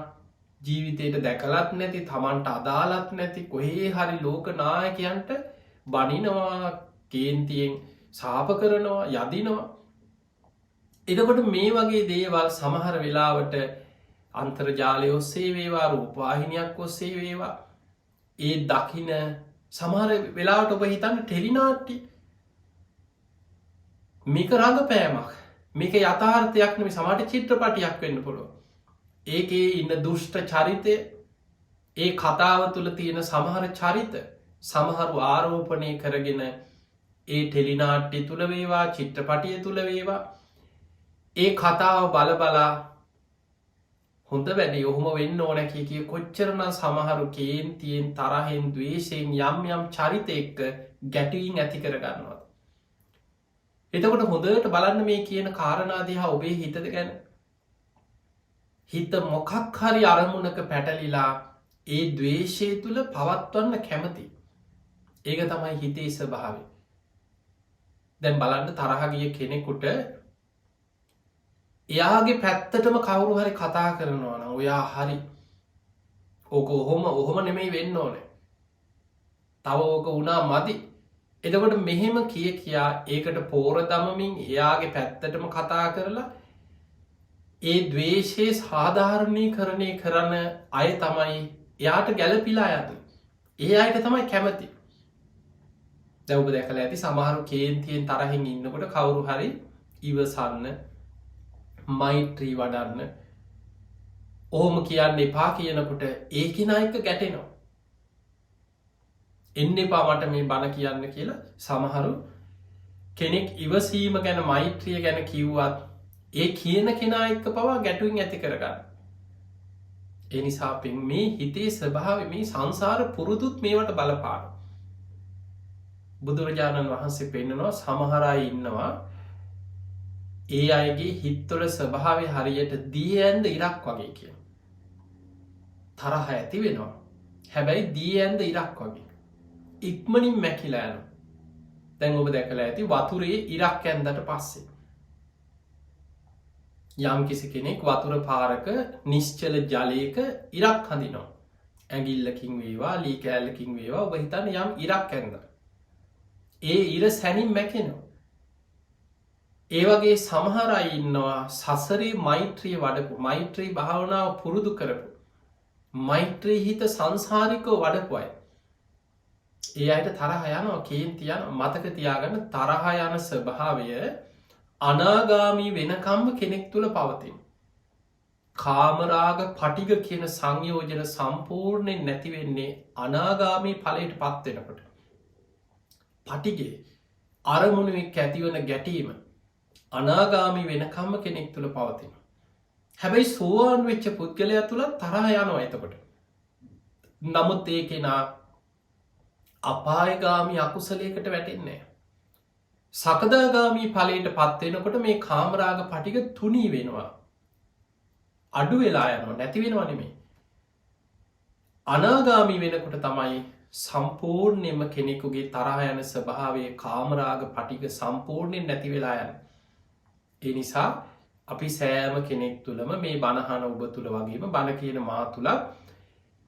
[SPEAKER 2] ජීවිතයට දැකලත් නැති තමන්ට අදාළත් නැති කොහේ හරි ලෝක නායකයන්ට බනිනවා කේන්තියෙන් සාප කරනවා යදිනවා. එතකොට මේ වගේ දේවල් සමහර වෙලාවට අන්තර්ජාලය ඔස්සේ වේවා රූපවාහිනියක් ඔස්සේ වේවා ඒ දකින සමහර වෙලාවට ඔබ හිතන්න ටෙලිනාට්ටි මේක රඟපෑමක් මේක යථාර්ථයක් නෙමෙයි සමහරට චිත්‍රපටියක් වෙන්න පුළුවන්. ඒකේ ඉන්න දුෂ්ට චරිතය ඒ කතාව තුළ තියෙන සමහර චරිත සමහරු ආරෝපණය කරගෙන ඒ ටෙලිනාට්ටි තුළ වේවා චිත්‍රපටිය තුළ වේවා ඒ කතාව බලබලා හොඳ වැඩි ඔහොම වෙන්න ඕන කිය කොච්චරන සමහරු කේන්තියෙන් තරහෙන් දවේශයෙන් යම් යම් චරිත එක්ක ගැටීන් ඇති කරගන්නවා. එතකොට හොඳට බලන්න මේ කියන කාරණාදිහා ඔබේ හිතද ගැන හිත මොකක් හරි අරමුණක පැටලිලා ඒ දවේශය තුළ පවත්වන්න කැමති. ඒක තමයි හිතේ ස්වභාවය. දැන් බලන්න තරහගිය කෙනෙකුට එයාගේ පැත්තටම කවුරු හරි කතා කරනවා නම් ඔයා හරි ඕක ඔහොම නෙමෙයි වෙන්න ඕනේ. තව ඕක වුණා මදි. එතකොට මෙහෙම කියා ඒකට පෝර දමමින් එයාගේ පැත්තටම කතා කරලා ඒ දවේශයේ සාධාරණීකරණය කරන අය තමයි එයාට ගැලපිලා යතු. ඒ අයට තමයි කැමති. දැවබ දැකල ඇති සමහරු කේන්තියෙන් තරහින් ඉන්නකොට කවුරු හරි ඉවසන්න මෛත්‍රී වඩන්න ඕහම කියන්න එපා කියනකොට ඒකෙන අයක ගැටෙනවා. එන්න එපා මට මේ බණ කියන්න කියලා සමහරු කෙනෙක් ඉවසීම ගැන මෛත්‍රිය ගැන කිව්වත් ඒ කියන කෙනා එක්ක පවා ගැටුවෙන් ඇති කරගන්න. එනිසා පින් මේ හිතේ ස්වභාව මේ සංසාර පුරුදුත් මේවට බලපාන. බුදුරජාණන් වහන්සේ පෙන්න්නනවා සමහරයි ඉන්නවා ඒ අයගේ හිත්වල ස්වභාවය හරියට දී ඇන්ද ඉරක් වගේ කිය. තරහ ඇති වෙනවා. හැබැයි දී ඇන්ද ඉරක් වගේ. ඉක්මනින් මැකිලෑන. දැන් ඔබ දැකලා ඇති වතුරේ ඉරක් ඇන්දට පස්සේ. යම් කිසි කෙනෙක් වතුර පාරක නිශ්චල ජලයක ඉරක් හඳිනවා. ඇගිල්ලකින් වේවා ලී කෑල්ලකින් වේවා ඔබ හිතන්න යම් ඉරක් ඇන්ද. ඒ ඉර සැනින් මැකෙනවා. ඒවගේ සමහරයි ඉන්නවා සසරේ මෛත්‍රී වඩපු මෛත්‍රී භාවනාව පුරුදු කරපු. මෛත්‍රී හිත සංසාරිකෝ වඩපු අය. ඒ අයට තරහ යනවා කේන්තියන මතක තියාගන්න තරහ යන ස්වභාවය අනාගාමී වෙනකම්ම කෙනෙක් තුළ පවතින්. කාමරාග පටිග කියන සංයෝජන සම්පූර්ණයෙන් නැතිවෙන්නේ අනාගාමී ඵලයට පත්වෙනකොට. පටිගේ අරමුණුවෙක් ඇතිවන ගැටීම අනාගාමී වෙනකම්ම කෙනෙක් තුළ පවතින. හැබැයි සෝවාන් වෙච්ච පුද්ගලයා තුළ තරහ යනවා එතකොට. නමුත් ඒ කෙනා අපායගාමී අකුසලයකට වැටෙන්නේ. සකදාගාමී ඵලයට පත්වෙනකොට මේ කාමරාග පටික තුනී වෙනවා. අඩු වෙලා යනවා නැති වෙනවා නෙමේ. අනාගාමී වෙනකොට තමයි සම්පූර්ණයම කෙනෙකුගේ තරහ යන ස්වභාවයේ කාමරාග පටික සම්පූර්ණයෙන් නැති වෙලා යන. ඒ නිසා අපි සෑම කෙනෙක් තුළම මේ බණහන ඔබ තුළ වගේම බණ කියන මා තුළත්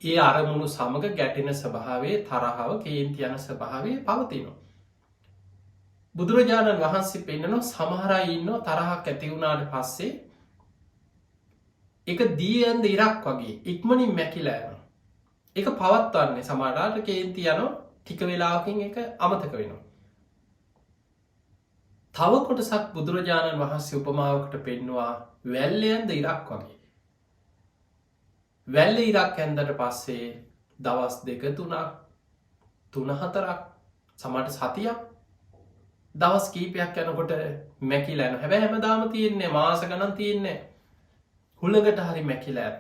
[SPEAKER 2] ඒ අරමුණු සමඟ ගැටෙන ස්වභාවේ තරහාව කේන්ති යන ස්වභාවය පවතිනවා. බුදුරජාණන් වහන්සේ පෙන්න්නනවා සමහරයි ඉන්න තරහක් ඇතිවුණාට පස්සේ එක දී ඇන්ද ඉරක් වගේ ඉක්මනින් මැකිලෑන. එක පවත්වන්නේ සමාටාට කේන්ති යන ටික වෙලාකින් එක අමතක වෙනවා. තව කොටසක් බුදුරජාණන් වහන්සේ උපමාවකට පෙන්නවා වැල්ලයන්ද ඉරක් වගේ. වැල්ල ඉරක් ඇන්දට පස්සේ දවස් දෙක තුන හතරක් සමට සතියක් දවස් කීපයක් යනකොට මැකිලෑන හැබැ හැමදාම තියෙන්නේ මාස ගණන් තියෙන්නේ හුළඟට හරි මැකිලෑ.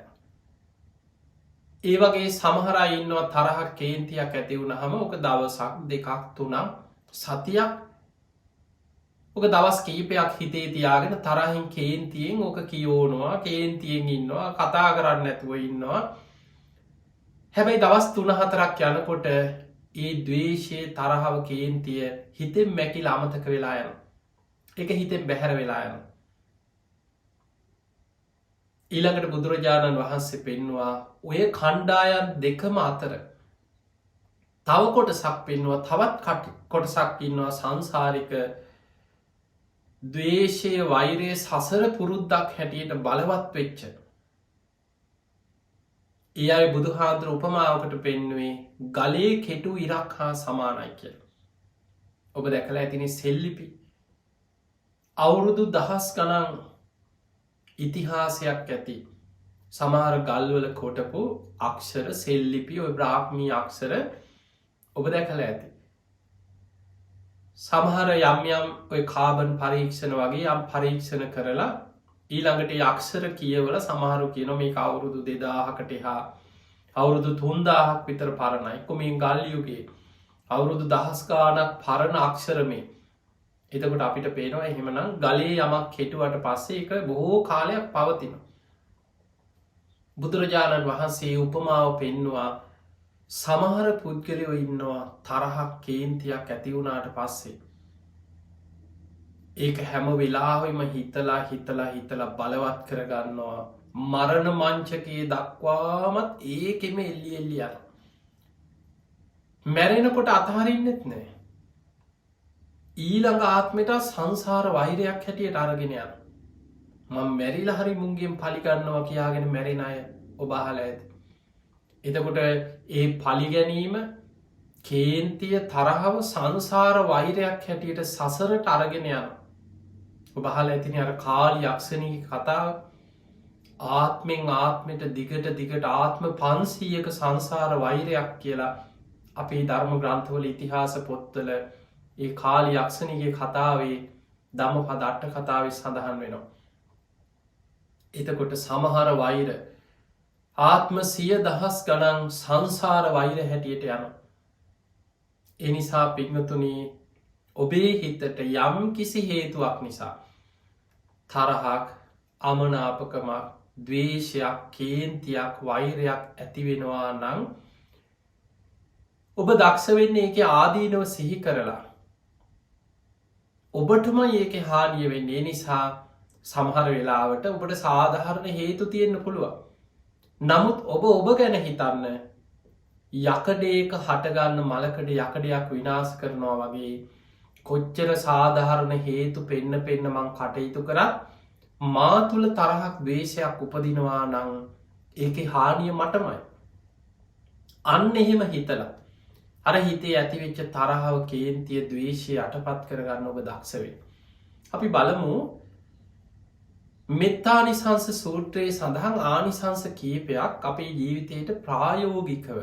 [SPEAKER 2] ඒවගේ සමහරයි ඉන්නවා තරහක් කේන්තියක් ඇති වුණ හම ඕක දවසක් දෙකක් තුනම් සතියක් ඕක දවස් කීපයක් හිතේ තියාගෙන තරහින් කේන්තියෙන් ඕක කියෝනවා කේන්තියෙන් ඉන්නවා කතා කරන්න ඇතුව ඉන්නවා. හැබැයි දවස් 3-4ක් යනකොට ඒ දවේශය තරහව කේන්තිය හිතෙන් මැකිල අමතක වෙලා යන එක හිතෙන් බැහැර වෙලා යන. ඊළඟට බුදුරජාණන් වහන්සේ පෙන්වා ඔය කණ්ඩායන් දෙකම අතර තව කොටසක් පෙන්වා තවත් කොටසක් ඉන්නවා සංසාරික දවේශය වෛරය සසර පුරුද්දක් හැටියට බලවත් වෙච්ච. ඒ අයි බුදුහාදුර උපමාවකට පෙන්නුවේ ගලේ කෙටු ඉරක් හා සමානයි කියල. ඔබ දැකලා ඇතිනි සෙල්ලිපි අවුරුදු දහස් ගණන් ඉතිහාසයක් ඇති සමහර ගල්වල කොටපු අක්ෂර සෙල්ලිපි ඔය බ්‍රාහ්මී අක්ෂර ඔබ දැකළ ඇති. සමහර යම්යම් ඔය කාබන් පරීක්ෂණ වගේ යම් පරීක්ෂණ කරලා ඊළඟට අක්ෂර කියවල සමහරු කියන මේ අවුරුදු 2000කට හා අවුරුදු 3000ක් විතර පරණයි කොමින් ගල්යුගේ අවුරුදු දහස් ගානක් පරණ අක්ෂරමේ. එතකොට අපිට පේනවා එහෙමනම් ගලේ යමක් කෙටුවට පස්සේ එක බොහෝ කාලයක් පවතින. බුදුරජාණන් වහන්සේ උපමාව පෙන්නවා සමහර පුද්ගලයෝ ඉන්නවා තරහක් කේන්තියක් ඇතිවුණාට පස්සේ. ඒක හැම වෙලාවෙම හිතලා බලවත් කරගන්නවා මරණ මංචකයේ දක්වාමත් ඒකෙම එල්ලි යන. මැරෙනකොට අතහරින්නෙත් නෑ. ඊළඟ ආත්මට සංසාර වෛරයක් හැටියට අරගෙන යන. මං මැරිල හරි මුන්ගෙන් පලිගන්නවා කියාගෙන මැරෙන අය ඔබහල ඇති. එතකොට ඒ පලිගැනීම කේන්තිය තරහව සංසාර වෛරයක් හැටියට සසරට අරගෙන යන. ඔබහල ඇතින අර කාලි යක්ෂණී කතාව ආත්මෙන් ආත්මට දිගට ආත්ම 500ක සංසාර වෛරයක් කියලා අපේ ධර්ම ග්‍රන්ථවල ඉතිහාස පොත්තල ඒ කාලි යක්ෂණගේ කතාවේ ධම්මපද අට කතාවේ සඳහන් වෙනවා. එතකොට සමහර වෛර ආත්ම 100,000 ගණන් සංසාර වෛර හැටියට යන. එනිසා පිංහතුනි ඔබේ හිතට යම් කිසි හේතුවක් නිසා තරහක් අමනාපකමක් දවේශයක් කේන්තියක් වෛරයක් ඇතිවෙනවා නං ඔබ දක්ෂවෙන්නේ ඒක ආදීනව සිහි කරලා ඔබටම ඒක හානිය වෙන්නේ නිසා සමහර වෙලාවට ඔබට සාධහරණ හේතු තියෙන්න්න පුළුවන්. නමුත් ඔබ ගැන හිතන්න යකඩේක හටගන්න මලකට යකඩයක් විනාශ කරනවා වගේ කොච්චර සාධහරණ හේතු පෙන්න මං කටයුතු කරත් මා තුළ තරහක් දේශයක් උපදිනවා නං ඒක හානිය මටමයි. අන්න එහෙම හිතලා අර හිතේ ඇතිවෙච්ච තරහව කේන්තිය දවේශය යටපත් කරගන්න ඔබ දක්ෂවේ. අපි බලමු මෙත්තානිසංස සූත්‍රයේ සඳහන් ආනිසංස කීපයක් අපේ ජීවිතයට ප්‍රායෝගිකව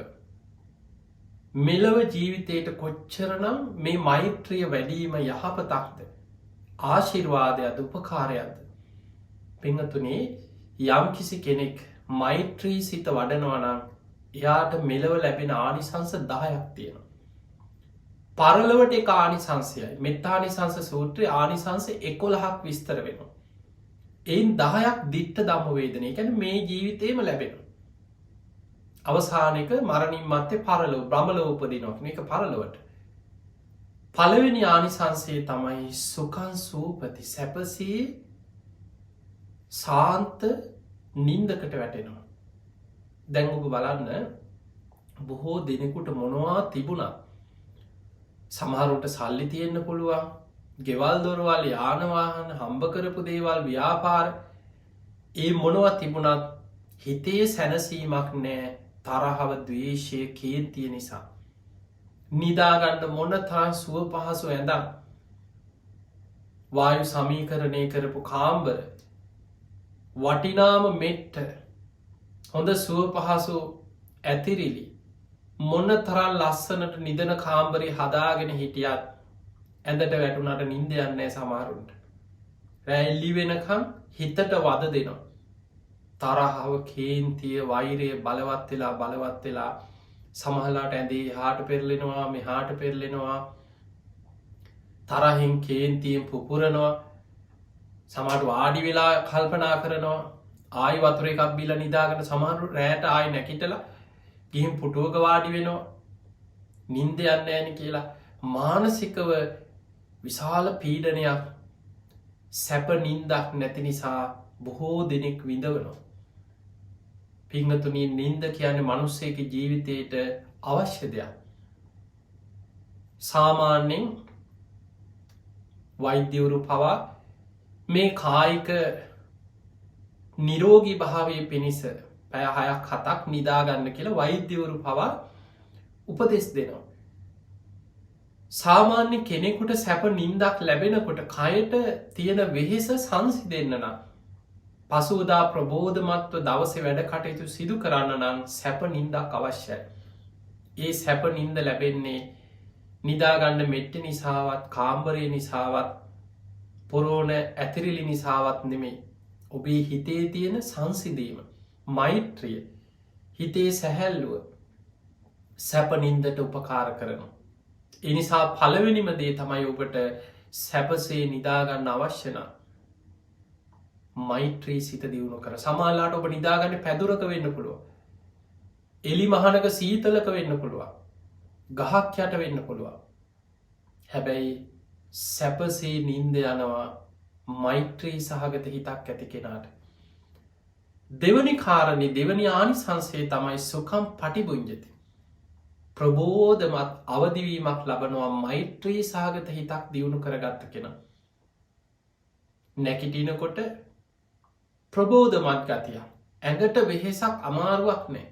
[SPEAKER 2] මෙලව ජීවිතයට කොච්චරනම් මේ මෛත්‍රිය වැඩීම යහපතක්ද ආශිර්වාදයක්ද උපකාරයක්ද. පිංහතුනේ යම් කිසි කෙනෙක් මෛත්‍රී සිත වඩනවනම් එයාට මෙලව ලැබෙන ආනිසංස 10ක් තියෙන. පරලවට එක ආනිසංසයයි මෙත්තානිසංස සූත්‍රය ආනිසංස 11ක් විස්තර වෙනවා. එයින් 10ක් දිට්ට දම්මවේදනය ගැන මේ ජීවිතයම ලැබෙන. අවසානක මරණින් මත්තේ පරලෝ බ්‍රහ්මලෝ උපදිනවා එක පරලොවට. පළවෙනි ආනිසංසයේ තමයි සුකන් සූපති සැපසී සාන්ත නින්දකට වැටෙනවා. දැන් ඔබ බලන්න බොහෝ දෙනෙකුට මොනවා තිබුණා. සමහරුට සල්ලි තියෙන්න්න පුළුවන් ගෙවල් දොරවල් යානවාහන හම්බ කරපු දේවල් ව්‍යාපාර ඒ මොනව තිබුණත් හිතේ සැනසීමක් නෑ තරහව දවේශය කේන්තිය නිසා. නිදාගන්න මොන තරන් සුව පහසු ඇඳම් වායු සමීකරණය කරපු කාම්බර වටිනාම මෙට්ට හොඳ සුව පහසු ඇතිරිලි මොන්න තරල් ලස්සනට නිදන කාම්බරි හදාගෙන හිටියත් ඇඳට වැටුනට නින්ද යන්නේ සමාරුන්ට. රැල්ලි වෙනකම් හිතට වද දෙනවා. තරහව කේන්තිය වෛරය බලවත් වෙලා සමහලාට ඇඳේ හාට පෙරලෙනවා මෙහාට පෙරලෙනවා තරහෙන් කේන්තියෙන් පුපුරනවා සමට වාඩි වෙලා කල්පනා කරනවා ආයි වතුර එකක් බිල නිදාගට සමහරු රෑට ආයි නැකිටලා ගිහිම් පුටුවක වාඩි වෙනවා නින්ද යන්න ඇනි කියලා මානසිකව විශාල පීඩනයක් සැප නින්දක් නැති නිසා බොහෝ දෙනෙක් විඳවනවා. පිංහතුනී නින්ද කියන්නේ මනුස්සයක ජීවිතයට අවශ්‍ය දෙයක්. සාමාන්‍යෙන් වෛද්‍යවරු පවා මේ කායික නිරෝගී භාවය පිණිස පැය 6-7ක් නිදාගන්න කියලා වෛද්‍යවරු පවා උපදෙස් දෙනවා. සාමාන්‍ය කෙනෙකුට සැප නින්දක් ලැබෙනකොට කයට තියෙන වෙහෙස සංසි දෙන්න නම් පසුවදා ප්‍රබෝධමත්ව දවස වැඩ කටයුතු සිදු කරන්න නම් සැප නින්දක් අවශ්‍යයි. ඒ සැප නින්ද ලැබෙන්නේ නිදාගන්න මෙට්ට නිසාවත් කාම්බරය නිසාවත් පොරෝණ ඇතිරිලි නිසාවත් නෙමෙයි. ඔබේ හිතේ තියෙන සංසිදීම මෛත්‍රිය හිතේ සැහැල්ලුව සැප නින්දට උපකාර කරනවා. එනිසා පළවෙනිම දේ තමයි ඔබට සැපසේ නිදාගන්න අවශ්‍යනා මෛත්‍රී සිත දියුණු කර. සමාලාට ඔබ නිදාගන්න පැදුරක වෙන්න පුළුව එලි මහනක සීතලක වෙන්න පුළුවන් ගහක් යට වෙන්න පුළුවන්. හැබැයි සැපසේ නින්ද යනවා මෛත්‍රී සහගත හිතක් ඇති කෙනාට. දෙවනි කාරණි දෙවනි ආනිසංසේ තමයි සුකම් පටිබුංජති. ප්‍රබෝධමත් අවදිවීමක් ලබනවා මෛත්‍රී සහගත හිතක් දියුණු කරගත්ත කෙන. නැකිටිනකොට ප්‍රබෝධමත් ගතිය ඇඟට වෙහෙසක් අමාරුවක් නෑ.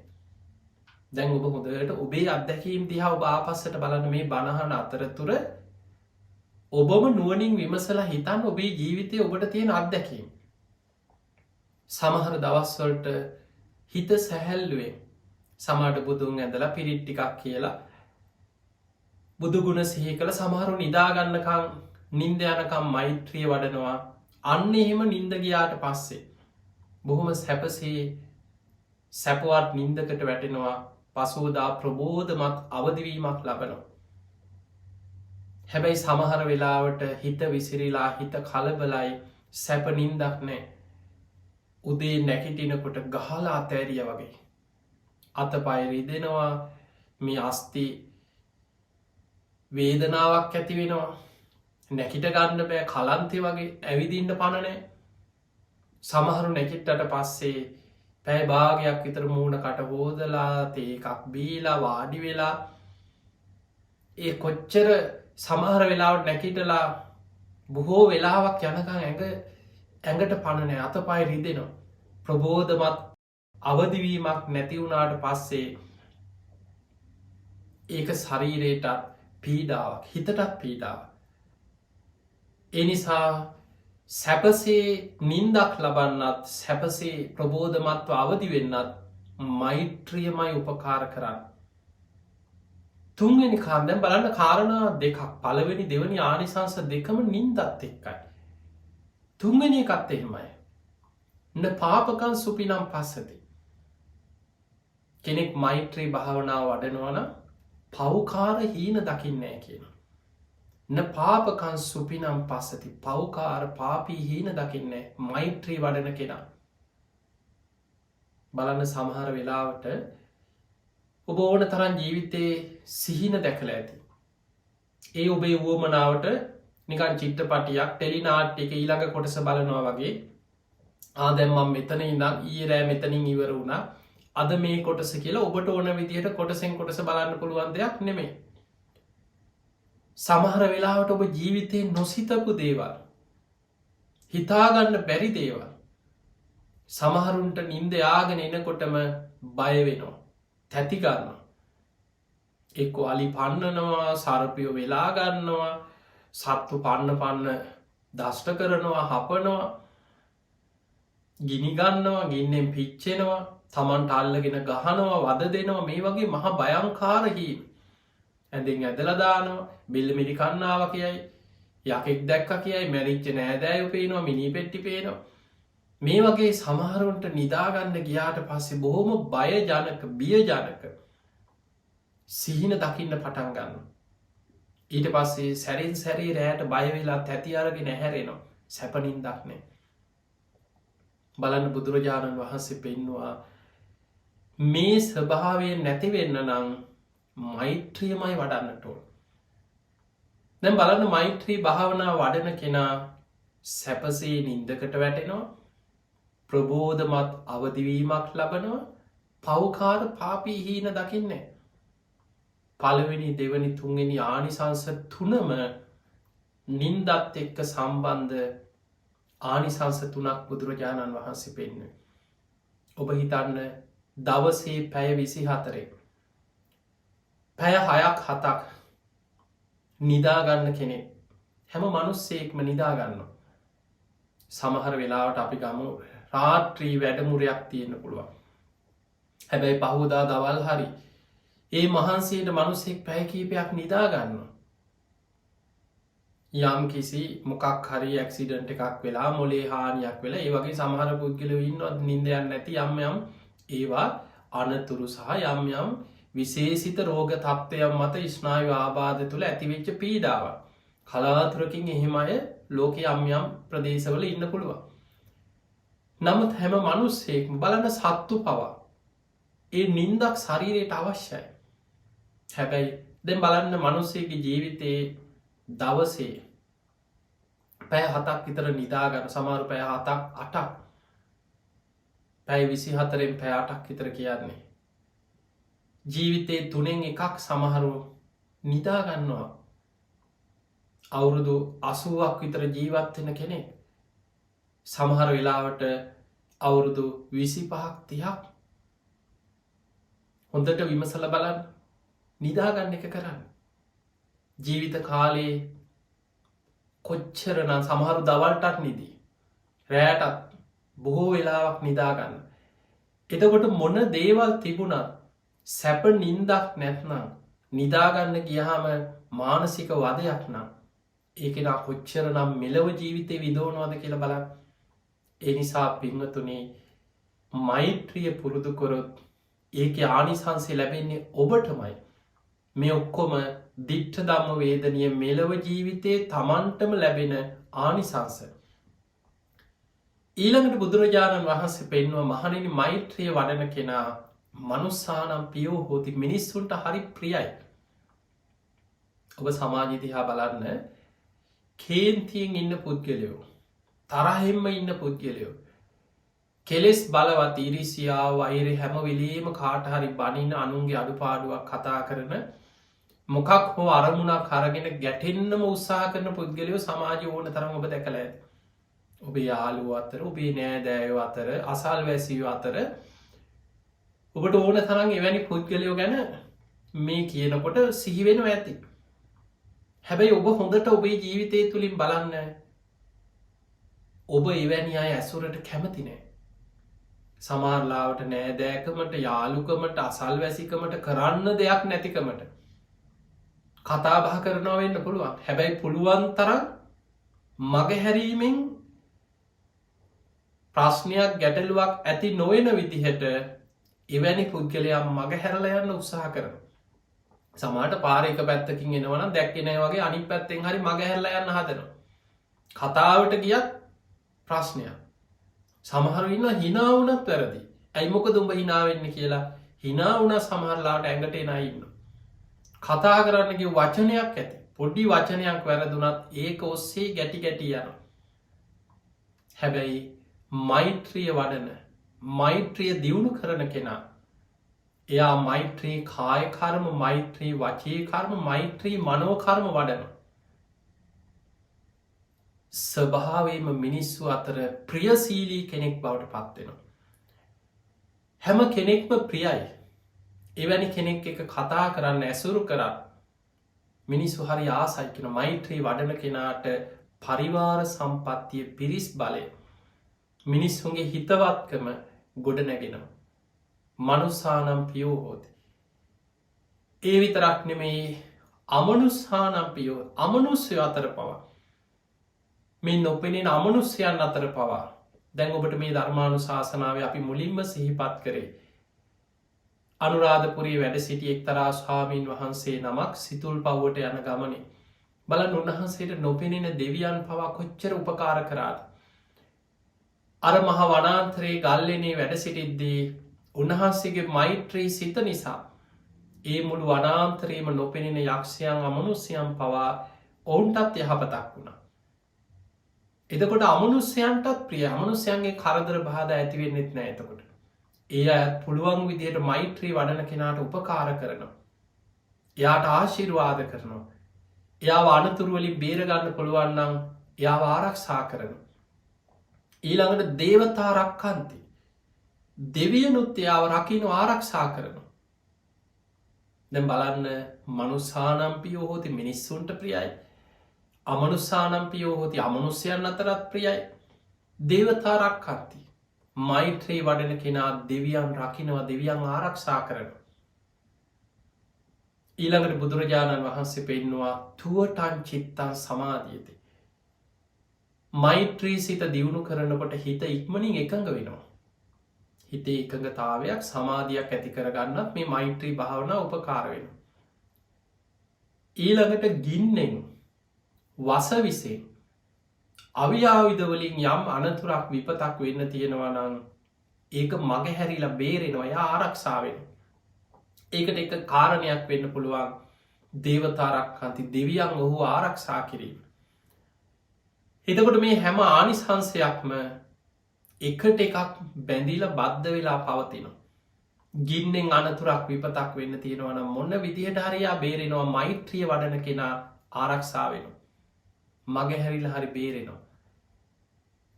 [SPEAKER 2] දැන් ඔබ හොඳට ඔබේ අත්දැකීම් දිහා ඔබ ආපස්සට බලන මේ බණහන අතරතුර ඔබම නුවනින් විමසලා හිතන් ඔබේ ජීවිතය ඔබට තියෙන අත්දැකීම්. සමහර දවස්වලට හිත සැහැල්ලුවෙන් සමට බුදුන් ඇඳලා පිරිට්ටිකක් කියලා බුදුගුණ සිහි කළ සමහරු නිදාගන්නකං නින්ද යනකම් මෛත්‍රිය වඩනවා. අන්න එහෙම නින්ද ගියාට පස්සේ බොහොම සැපසේ සැපවත් නින්දකට වැටෙනවා. පසුවදා ප්‍රබෝධමත් අවදිවීමක් ලබනවා. හැබැයි සමහර වෙලාවට හිත විසිරිලා හිත කලබලයි සැප නින්දක් නෑ. උදේ නැකිටිනකොට ගහලා අතෑරිය වගේ. අතපය රිදෙනවා මේ අස්ති වේදනාවක් ඇති වෙනවා. නැකිට ගන්න බෑ කලන්තය වගේ ඇවිදින්න පණනෑ. සමහරු නැකිට්ටට පස්සේ පැෑ භාගයක් විතර මූුණකට හෝදලා තේකක් බීලා වාඩි වෙලා ඒ කොච්චර සමහර වෙලාවට නැකිටලා බොහෝ වෙලාවක් යනකං ඇඟට පණනෑ අතපයි රිදෙනවා. ප්‍රබෝධමත් අවදිවීමක් නැතිවුණාට පස්සේ ඒක ශරීරයටත් පීඩාවක් හිතටත් පීඩාව. එනිසා සැපසේ නින්දක් ලබන්නත් සැපසේ ප්‍රබෝධමත්ව අවදි වෙන්නත් මෛත්‍රියමයි උපකාර කරන්න. තුන්වෙනි කාන්දැන් බලන්න කාරණා දෙකක් පළවෙනි දෙවනි ආනිසංස දෙකම නින්දත් එක්කයි. තුන්වෙනි එකත් එහෙමයි. න පාපකන් සුපිනම් පස්සති. කෙනෙක් මෛත්‍රී භාවනාව වඩනවන පව්කාර හීන දකින්නෑ කියන. න පාපකන් සුපිනම් පස්සති පව්කාර පාපී හීන දකින්නේ මෛත්‍රී වඩන කෙනා. බලන්න සමහර වෙලාවට ඔබ ඕන තරන් ජීවිතයේ සිහින දැකල ඇති. ඒ ඔබේ වුවමනාවට නිකන් චිත්‍රපටියක් ටෙලිනාට් එක ඊළඟ කොටස බලනවා වගේ ආදැම්මම් මෙතන ඉඳම් ඊරෑ මෙතනින් ඉවර වුණා අද මේ කොටස කියලා ඔබට ඕන විදිහට කොටසෙන් කොටස බලන්න පුළුවන් දෙයක් නෙමේ. සමහර වෙලාවට ඔබ ජීවිතයෙන් නොසිතපු දේවල් හිතාගන්න බැරි දේවල් සමහරුන්ට නින්ද යාගෙන එනකොටම බයවෙනවා තැතිගන්න එක්ක අලි පන්නනවා සරපියෝ වෙලා ගන්නවා සත්තු පන්න දෂ්ට කරනවා හපනවා ගිනිගන්නවා ගින්නෙන් පිච්චෙනවා තමන්ට අල්ලගෙන ගහනවා වද දෙනවා මේ වගේ මහා භයංකාරහීම ඇඳින් ඇදලදානවා බිල්ල මිරි කන්නාව කියයි යකෙක් දැක්ක කියයි මැරිච්ච නෑදෑයු පේනවා මිනි පෙට්ටි පේනවා මේ වගේ සමහරුන්ට නිදාගන්න ගියාට පස්සේ බොහොම බයජනක බියජනක සිහින දකින්න පටන් ගන්න. ඊට පස්සේ සැරින් සැරී රෑට බයවෙලා තැති අරගෙන හැරෙනවා සැපනින්දක්නේ. බලන්න බුදුරජාණන් වහන්සේ පෙන්නවා මේ ස්වභාවයෙන් නැතිවෙන්න නං මෛත්‍රියමයි වඩන්නට ඕන. දැන් බලන්න මෛත්‍රී භාවනා වඩන කෙනා සැපසේ නින්දකට වැටෙනවා ප්‍රබෝධමත් අවදිවීමක් ලබනවා පව්කාර පාපී හීන දකින්නේ. පළවෙනි දෙවනි තුන්වෙනි ආනිසංස තුනම නින්දත් එක්ක සම්බන්ධ ආනිසංස තුනක් බුදුරජාණන් වහන්සේ පෙන්ව. ඔබ හිතන්න දවසේ පැය 24 පැය 6-7ක් නිදාගන්න කෙනෙක් හැම මනුස්සෙක්ම නිදාගන්න. සමහර වෙලාවට අපි ගමු රාත්‍රී වැඩමුරයක් තියෙන්න්න පුළුවන්. හැබැයි පහුදා දවල් හරි ඒ මහන්සේට මනුස්සෙක් පැය කීපයක් නිදාගන්න. යම් කිසි මොකක් හරි ඇක්සිඩන්ට එකක් වෙලා මොලේ හානියක් වෙලා ඒ වගේ සමහර පුද්ගලව ඉන්නවත් නින්දයන් නැති යම් යම් ඒවා අනතුරු සහ යම් යම් විශේෂිත රෝග තත්ත්වයන් මත ස්නායු ආබාධ තුළ ඇතිවෙච්ච පීඩාව කලාතුරකින් එහෙම අය ලෝක යම් යම් ප්‍රදේශවල ඉන්න පුළුවන්. නමුත් හැම මනුස්සෙක් බලන්න සත්තු පවා ඒ නින්දක් ශරීරයට අවශ්‍යයි. හැබැයි දැන් බලන්න මනුස්සයගේ ජීවිතයේ දවසේ පැය 7ක් විතර නිදාගන්න සමහරු පැය 7ක් 8ක් පැය 24න් පැය 8ක් විතර කියන්නේ ජීවිතයේ 3න් එකක් සමහරු නිදාගන්නවා. අවුරුදු 80ක් විතර ජීවත් වෙන කෙනෙක් සමහර වෙලාවට අවුරුදු 25ක් 30ක් හොඳට විමසල බලන්න නිදාගන්න එක කරන්න. ජීවිත කාලයේ කොච්චරනම් සමහරු දවල්ටත් නිදී රෑටත් බොහෝ වෙලාවක් නිදාගන්න. එතකොට මොන දේවල් තිබුණත් සැප නින්දක් නැත්නම් නිදාගන්න ගියහම මානසික වදයක් නම් ඒකෙන කොච්චර නම් මෙලව ජීවිතය විදෝනවාද කියලා බලන්න. ඒ නිසා පිංහතුනේ මෛත්‍රිය පුරුදුකොරොත් ඒක ආනිසංසය ලැබෙන්නේ ඔබටමයි. මේ ඔක්කොම දිට්ඨ ධම්ම වේදනය මෙලව ජීවිතයේ තමන්ටම ලැබෙන ආනිසංස. ඊළඟට බුදුරජාණන් වහන්සේ පෙන්වා මහණෙනි මෛත්‍රිය වඩන කෙනා මනුස්සානම් පියෝ හෝති මිනිස්සුන්ට හරි ප්‍රියයි. ඔබ සමාජිතිහා බලන්න කේන්තියෙන් ඉන්න පුද්ගලයෝ තරහෙම්ම ඉන්න පුද්ගලයෝ කෙලෙස් බලවත් ඉරිසියා වෛර හැමවෙලේම කාටහරි බනින අනුන්ගේ අඩුපාඩුවක් කතා කරන මොකක් හෝ අරමුණක් කරගෙන ගැටෙන්න්නම උත්සාහ කරන පුද්ගලයෝ සමාජය ඕන තරම් ඔබ දැකළ ඇත. ඔබේ යාලුව අතර ඔබේ නෑදෑයෝ අතර අසල් වැසියෝ අතර ඔබට ඕන තරම් එවැනි පුද්ගලයෝ ගැන මේ කියනකොට සිහිවෙන ඇති. හැබැයි ඔබ හොඳට ඔබේ ජීවිතය තුළින් බලන්න ඔබ එවැනි අය ඇසුරට කැමතිනෑ. සමාරලාවට නෑදෑකමට යාලුකමට අසල් වැසිකමට කරන්න දෙයක් නැතිකමට කතාබහ කරනවා වෙන්න පුළුවන්. හැබැයි පුළුවන් තරම් මගහැරීමෙන් ප්‍රශ්නයක් ගැටලුවක් ඇති නොවෙන විදිහට එවැනි පුද්ගලයා මග හැරල යන්න උත්සාහ කරන. සමාට පාරක පැත්තකින් එනවන දැක්කෙනය වගේ අනි පැත්තෙන් හරි මග හැරල යන්න හදනවා. කතාවට ගියත් ප්‍රශ්නයක්. සමහර ඉන්න හිනාවනත් වැරදි. ඇයිමොක දුඹ හිනාවෙන්න කියලා හිනාවන සමහරලාට ඇඟට එනයින්න. කතා කරන්නගේ වචනයක් ඇති පොඩ්ඩි වචනයක් වැරදුනත් ඒක ඔස්සේ ගැටි ගැටි යන. හැබැයි මෛත්‍රිය වඩන මෛත්‍රිය දියුණු කරන කෙනා එයා මෛත්‍රී කායකර්ම මෛත්‍රී වචී කර්ම මෛත්‍රී මනෝකර්ම වඩන. ස්වභාවයම මිනිස්සු අතර ප්‍රියසීලී කෙනෙක් බවට පත්වෙනවා. හැම කෙනෙක්ම ප්‍රියයි. එවැනි කෙනෙක් එක කතා කරන්න ඇසුරු කරා මිනිස්සු හරි ආසයිකන මෛත්‍රී වඩන කෙනාට පරිවාර සම්පත්තිය පිරිස් බලය මිනිස්සුන්ගේ හිතවත්කම ගොඩ නැගෙනවා. මනුස්සානම් පියෝ හෝති. ඒ විතරක් නෙමේ අමනුස්හානම් පියෝ අමනුස්්‍යය අතර පවා මේ නොපෙනෙන අමනුස්්‍යයන් අතර පවා දැන් ඔබට මේ ධර්මානු ශාසනාව අපි මුලින්ම සිහිපත් කරේ. අනුරාධපුරේ වැඩ සිටි එක්තරා ස්වාමීන් වහන්සේ නමක් සිතුල් පව්වට යන ගමනේ බලන් උන්වහන්සේට නොපෙනෙන දෙවියන් පවා කොච්චර උපකාර කරාද. අර මහ වනාන්තරයේ ගල්ලනේ වැඩ සිටිද්දී උන්වහන්සේගේ මෛත්‍රී සිත නිසා ඒ මුළු වනාන්තරයේම නොපෙනෙන යක්ෂයන් අමනුස්්‍යයන් පවා ඔවුන්ටත් යහපතක් වුණා. එතකොට අමනුස්්‍යයන්ටත් ප්‍රිය අමනුස්්‍යයන්ගේ කරදර බාධ ඇතිවෙන්නෙත් නෑ එතකොට. ඒ අත් පුළුවන් විදියට මෛත්‍රී වඩන කෙනාට උපකාර කරනවා. එයාට ආශිර්වාද කරනවා. එයා අනතුරුවලින් බේරගන්න පුළුවන්නම් එයා ආරක්ෂා කරන. ඊළඟට දේවතාරක්කන්ති දෙවියනුත් එයාව රකිනු ආරක්ෂා කරන. දැම් බලන්න මනුසානම්පියෝ හෝති මිනිස්සුන්ට ප්‍රියයි. අමනුස්සානම්පියෝ හෝති අමනුස්්‍යයන් අතරත් ප්‍රියයි. දේවතාරක්කන්ති මෛත්‍රී වඩන කෙනා දෙවියන් රකිනවා දෙවියන් ආරක්ෂා කරන. ඊළඟට බුදුරජාණන් වහන්සේ පෙන්නවා තුවටන් චිත්තන් සමාධියති. මෛත්‍රී සිත දියුණු කරනකොට හිත ඉක්මනින් එකඟ වෙනවා. හිතේ එකඟතාවයක් සමාධයක් ඇති කරගන්නත් මේ මෛත්‍රී භාවන උපකාර වෙන. ඊළඟට ගින්නෙන් වසවිසේ අවියාවිදවලින් යම් අනතුරක් විපතක් වෙන්න තියෙනවනං ඒක මග හැරිලා බේරෙනවා යා ආරක්ෂාවෙන්. ඒකට එක කාරණයක් වෙන්න පුළුවන් දේවතාරක් අන්ති දෙවියන් ඔහු ආරක්ෂා කිරීම. එතකොට මේ හැම ආනිසංසයක්ම එකට එකක් බැඳීල බද්ධ වෙලා පවතින. ගින්නෙන් අනතුරක් විපතක් වෙන්න තියෙනවන මොන්න විදිහට හරයා බේරෙනවා මෛත්‍රිය වඩන කෙනා ආරක්ෂා වෙන. මගහැරිල හරි බේරෙනවා.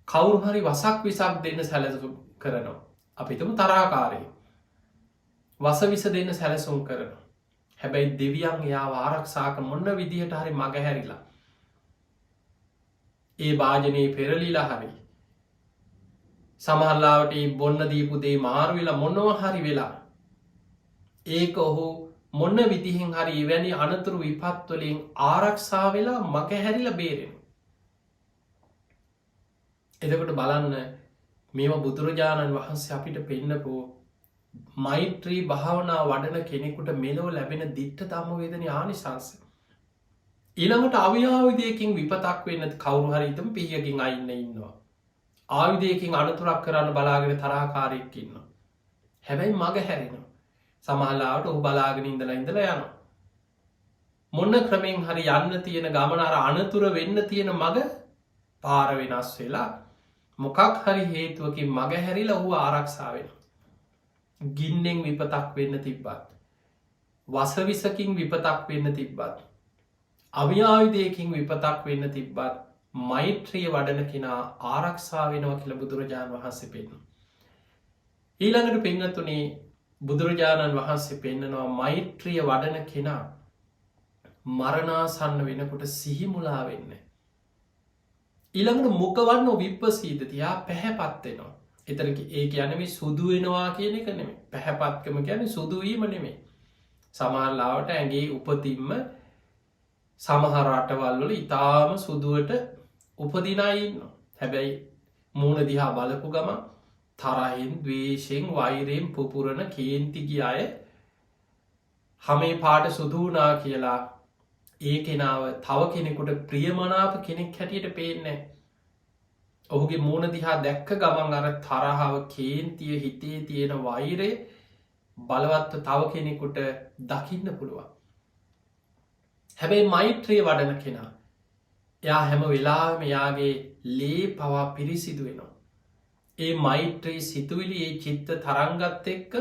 [SPEAKER 2] කවුරු හරි වසක් විසක් දෙන්න සැලසු කරනවා. අපිතම තරාකාරය. වස විස දෙන්න සැලසුම් කරන. හැබැයි දෙවියන් යා ආරක්ෂාක මොන්න විදිහට හරි මගහැරිලා. ඒ භාජනයේ පෙරලිලා හරි. සමහල්ලාවට බොන්න දීපු දේ මාර්වෙලා මොනව හරි වෙලා. ඒක ඔහු මොන්න විදිහෙන් හරි එවැනි අනතුරු විපත්වලින් ආරක්ෂා වෙලා මග හැරිල බේරෙන. එදකට බලන්න මේම බුදුරජාණන් වහන්සේ අපිට පෙන්නපු මෛත්‍රී භාවනා වඩන කෙනෙකුට මෙලෝ ලැබෙන දිට්ට තම්මවේදන ආනිශංස. ඊළඟට අවියාවිදයකින් විපතක් වෙන්න කවරු හරිතම පියකින් අයින්න ඉන්නවා. ආවිදයකින් අනතුරක් කරන්න බලාගෙන තරාකාරයෙක් ඉන්න. හැබැයි මග හැරෙන. සමහලාවට ඔහු බලාගෙන ඉඳලා ඉඳලා යන. මොන්න ක්‍රමෙන් හරි යන්න තියෙන ගමනර අනතුර වෙන්න තියෙන මග පාර වෙනස් වෙලා මොකක් හරි හේතුවකින් මග හැරිලා ඔහු ආරක්ෂාවෙන. ගින්නෙන් විපතක් වෙන්න තිබ්බත්. වසවිසකින් විපතක් වෙන්න තිබ්බත්. අවියායුදයකින් විපතක් වෙන්න තිබ්බත් මෛත්‍රිය වඩන කෙනා ආරක්ෂා වෙනවා කියල බුදුරජාණන් වහන්සේ පෙන්න්න. ඊළඟට පෙන්ගතුනේ බුදුරජාණන් වහන්සේ පෙන්න්නනවා මෛත්‍රිය වඩන කෙනා මරණාසන්න වෙනකොට සිහිමුලා වෙන්න. ඊළඟට මොකවන්න විප්පසීදතියා පැහැපත්වෙනවා. එතරක ඒ ගැනම සුදුවෙනවා කියන එක නෙමේ පැහැපත්කම ගැන සුදුවීම නෙමේ. සමහරලාවට ඇගේ උපතින්ම සමහරටවල්වල ඉතාම සුදුවට උපදිනයින්න. හැබැයි මූුණ දිහා බලපු ගම තරහින් දවේශයෙන් වෛරයෙන් පුපුරණ කේන්තිගිය අය හමේ පාට සුදුනා කියලා ඒ කෙනාව තව කෙනෙකුට ප්‍රියමනාප කෙනෙක් හැටියට පේන්නේ. ඔහුගේ මූුණ දිහා දැක්ක ගමන් අර තරහාව කේන්තිය හිතේ තියෙන වෛරය බලවත්ව තව කෙනෙකුට දකින්න පුළුවන්. හැබැයි මෛත්‍රය වඩන කෙනා එයා හැම වෙලාම යාගේ ලේ පවා පිරිසිදු වෙනවා. ඒ මෛත්‍රී සිතුවිලි ඒ චිත්ත තරංගත් එක්ක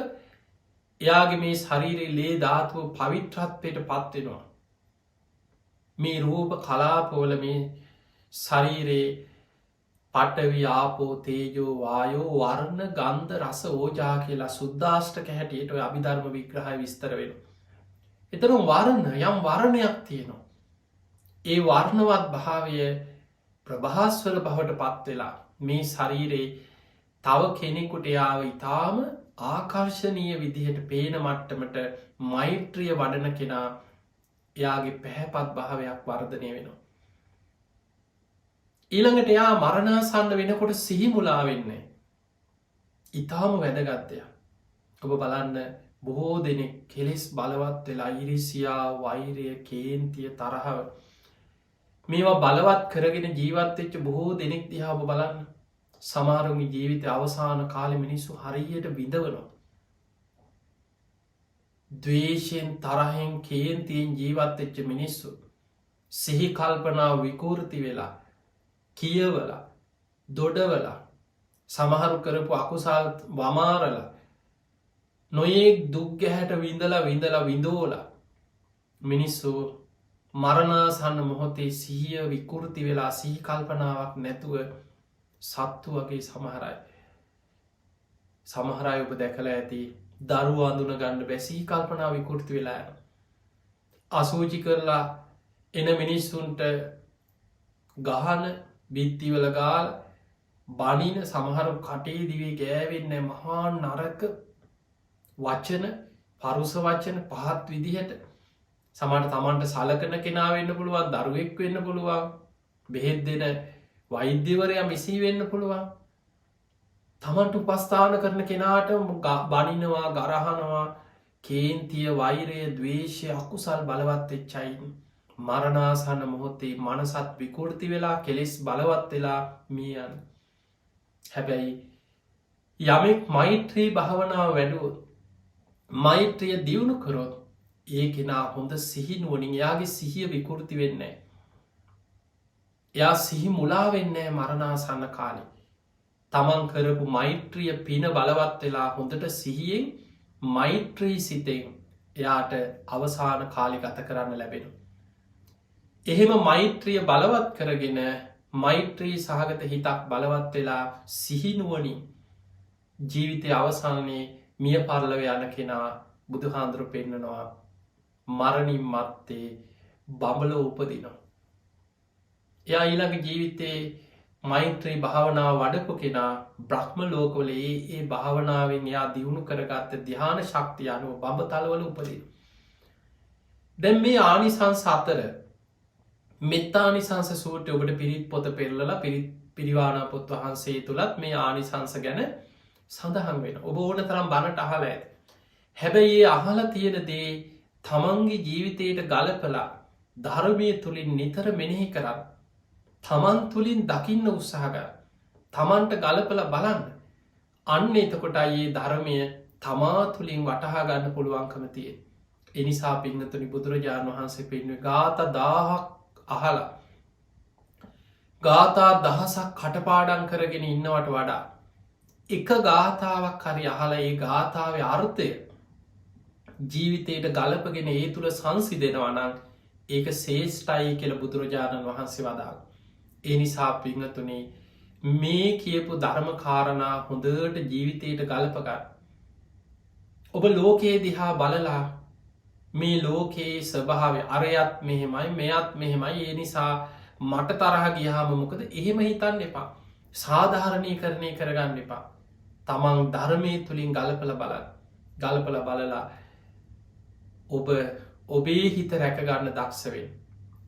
[SPEAKER 2] එයාගේ මේ ශරීරයේ ලේ ධාතුව පවිත්‍රත්වයට පත්වෙනවා. මේ රූප කලාපෝල මේ ශරීරයේ පටවි ආපෝ තේජෝ වායෝ වර්ණ ගන්ධ රස ඕජා කියලා සුද්දාෂ්ටක හැටියට ඔය අභිධර්ම විග්‍රහය විස්තර වෙන. එතනම් වර්ණ යම් වර්ණයක් තියෙනවා. ඒ වර්ණවත් භාවය ප්‍රභාස්වල බවට පත්වෙලා මේ ශරීරයේ තව කෙනෙකුට යාව ඉතාම ආකර්ශනීය විදිහට පේන මට්ටමට මෛත්‍රිය වඩන කෙනා එයාගේ පැහැපත් භාවයක් වර්ධනය වෙනවා. ඊළඟට එයා මරණාසන්න වෙනකොට සිහිමුලා වෙන්නේ. ඉතාම වැදගත්තය. ඔබ බලන්න බොහෝ දෙනෙක් කෙලෙස් බලවත් වෙලා ඉරිසියා වෛරය කේන්තිය තරහව මේවා බලවත් කරගෙන ජීවත්වෙච්ච බොහෝ දෙනෙක් දිහා ඔබ බලන්න. සමාරුගේ ජීවිත අවසාන කාල මිනිස්සු හරියට විඳවනවා. දවේශයෙන් තරහෙන් කේන්තියෙන් ජීවත්වෙච්ච මිනිස්සු සිහි කල්පනාව විකෘති වෙලා කියවල දොඩවල සමහරු කරපු අකුසල් වමාරල නොයෙක් දුක්ගැහැට විඳලා විඳෝල මිනිස්සු මරණාසන්න මොහොතේ සිහිය විකෘති වෙලා සිහි කල්පනාවක් නැතුව සත්තු වගේ සමහරයි. සමහරයි ඔබ දැකළ ඇති දරුව අඳුන ගණ්ඩ බැසී කල්පනා විකෘති වෙලා යන. අසූචි කරලා එන මිනිස්සුන්ට ගහන බිත්තිවල ගාල් බනින සමහරු කටේ දිවේ ගෑවෙන්න මහා නරක වචන පරුස වචන පහත් විදිහට සමට තමන්ට සලකන කෙනාවෙන්න පුළුවන් දරුවෙක් වෙන්න පුළුවන් බෙහෙත් දෙන වෛද්‍යවරයා මිසී වෙන්න පුළුවන් තමන්ට උපස්ථාන කරන කෙනාට බනිනවා ගරහනවා කේන්තිය වෛරය දවේශය අකුසල් බලවත් එච්චයින් මරණාසන්න මොහොත්තේ මනසත් විකෘති වෙලා කෙලෙස් බලවත් වෙලා මියන්. හැබැයි යමෙක් මෛත්‍රී භාවනාව වැඩුවොත් මෛත්‍රිය දියුණු කරොත් ඒ කෙනා හොඳ සිහිනුවනින් යාගේ සිහිය විකෘති වෙන්නේ. එයා සිහි මුලා වෙන්නේ මරණාසන්න කාලි. තමන් කරපු මෛත්‍රිය පින බලවත් වෙලා හොඳට සිහියෙන් මෛත්‍රී සිතෙන් එයාට අවසාන කාලි ගත කරන්න ලැබෙන. එහෙම මෛත්‍රිය බලවත් කරගෙන මෛත්‍රී සහගත හිතක් බලවත් වෙලා සිහිනුවනින් ජීවිතය අවසානයේ මිය පරලව යන කෙනා බුදුහාන්දුරු පෙන්න්නනවා මරණින් මත්තේ බඹල උපදිනවා. එයා ඊළඟ ජීවිතයේ මෛත්‍රී භාවනාව වඩපු කෙනා බ්‍රහ්ම ලෝකවල ඒ භාවනාවෙන් යා දියුණු කරගත්ත ධ්‍යාන ශක්තිය අනුව බඹ තලවල උපදින. දැන් මේ ආනිසංස අතර මෙත්තානිසංස සූට්‍ය ඔබට පිරිත් පොත පෙරලලා පිරිවානා පොත් වහන්සේ තුළත් මේ ආනිසංස ගැන සඳහන් වෙන. ඔබ ඕන තරම් බණට අහල ඇත. හැබැයි ඒ අහල තියෙන දේ තමන්ගේ ජීවිතයට ගලපලා ධර්මය තුළින් නිතර මෙනෙහි කරන්න. තමන් තුළින් දකින්න උත්සාහග තමන්ට ගලපල බලන්න. අන්න එතකොට අයේ ධර්මය තමා තුළින් වටහා ගන්න පුළුවන්කම තිය. එනිසා පිංහතුනි බුදුරජාණන් වහන්සේ පෙන්ව ගාත 1000ක් අහලා ගාථා 1000ක් කටපාඩම් කරගෙන ඉන්නවට වඩා එක ගාථාවක් හරි අහලා ඒ ගාථාවේ අර්ථය ජීවිතයට ගලපගෙන ඒ තුළ සංසිදෙනවා නම් ඒක ශේෂ්ඨයි කියලා බුදුරජාණන් වහන්සේ වදාළ. ඒ නිසා පිංහතුනි මේ කියපු ධර්ම කාරණා හොඳට ජීවිතයට ගලපගන්න. ඔබ ලෝකයේ දිහා බලලා මේ ලෝකයේ ස්වභාවය අරයත් මෙහෙමයි මෙයත් මෙහෙමයි ඒ නිසා මට තරහ ගියාම මොකද එහෙම හිතන්න එපා. සාධාරණය කරණය කරගන්න එපා. තමන් ධර්මය තුළින් ගලපල බලලා ඔබේ හිත රැකගන්න දක්ෂවෙන්.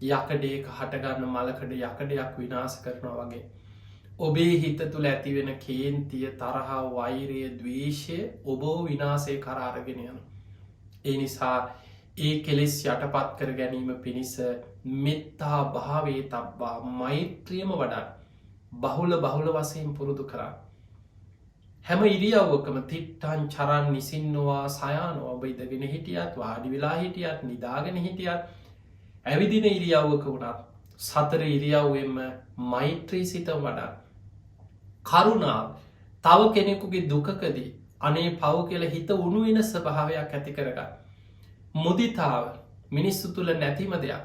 [SPEAKER 2] යකඩේක හටගන්න මලකඩ යකඩයක් විනාස කරනවා වගේ. ඔබේ හිත තුළ ඇතිවෙන කේන්තිය තරහා වෛරය දවේශය ඔබෝ විනාසය කරාරගෙන යන. ඒ නිසා ඒ කෙලෙස් යටපත් කර ගැනීම පිණිස මෙත්තා භාවේ තබ්බා මෛත්‍රියම වඩන් බහුල වසයෙන් පුරුදු කරා. හැම ඉරියව්වකම තිට්ටන් චරන් නිසින්නවා සයානෝ ඔබ ඉදගෙන හිටියත් වාඩි වෙලා හිටියත් නිදාගෙන හිටියත් ඇවිදින ඉරියව්වක වුණත් සතර ඉරියව්වෙන්ම මෛත්‍රී සිත වඩා. කරුණාව තව කෙනෙකුගේ දුකකදී අනේ පව් කියල හිත උනුවෙන ස්වභාවයක් ඇති කරගන්න. මුදිතාව මිනිස්සු තුළ නැතිම දෙයක්.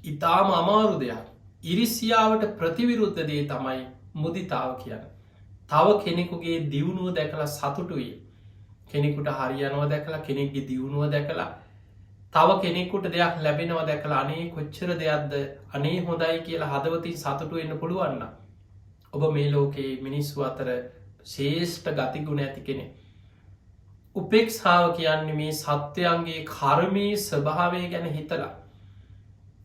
[SPEAKER 2] ඉතාම අමාරු දෙයක්. ඉරිසියාවට ප්‍රතිවිරුද්ධ දේ තමයි මුදිතාව කියන්න. තව කෙනෙකුගේ දියුණුව දැකලා සතුටුයි. කෙනෙකුට හරියනව දැකලා කෙනෙක්ගේ දියුණුව දැකලා තව කෙනෙකුට දෙයක් ලැබෙනවා දැකලා අනේ කොච්චර දෙයක්ද අනේ හොඳයි කියලා හදවතින් සතුටු වෙන්න පුළුවන්න. ඔබ මේ ලෝකයේ මිනිස්සු අතර ශේෂ්ඨ ගතිගුණ ඇති කෙනෙ. උපෙක්ෂාව කියන්නේ මේ සත්වයන්ගේ කර්මී ස්වභාවය ගැන හිතලා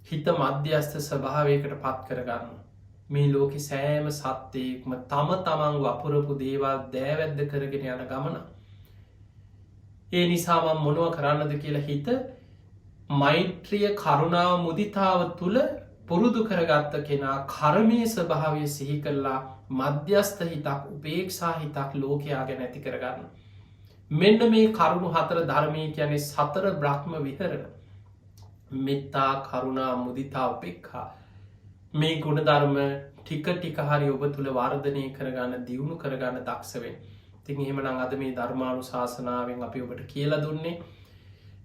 [SPEAKER 2] හිත මධ්‍යස්ථ ස්වභාවයකට පත් කරගන්න. මේ ලෝක සෑම සත්‍යයෙක්ම තම තමන් වපුරපු දේවල් දෑවැද්ද කරගෙන යන ගමන. ඒ නිසාම මොනුව කරන්නද කියලා හිත මෛත්‍රිය කරුණාව මුදිතාව තුළ පුරුදු කරගත්ත කෙනා කර්මය ස්වභාවය සිහි කරලා මධ්‍යස්ථ හිතක් උපේක්ෂා හිතක් ලෝකයාගෙන ඇති කරගන්න. මෙන්න මේ කරුණු හතර ධර්මය කියන්නේ සතර බ්‍රහ්ම විහරණ. මෙත්තා කරුණා මුදිතා උපෙක්ඛා මේ ගුණධර්ම ටික ටික හරි ඔබ තුළ වර්ධනය කරගන්න දියුණු කරගන්න දක්ෂවෙන්. තින් එහෙමනම් අද මේ ධර්මානු ශාසනාවෙන් අපි ඔබට කියලා දුන්නේ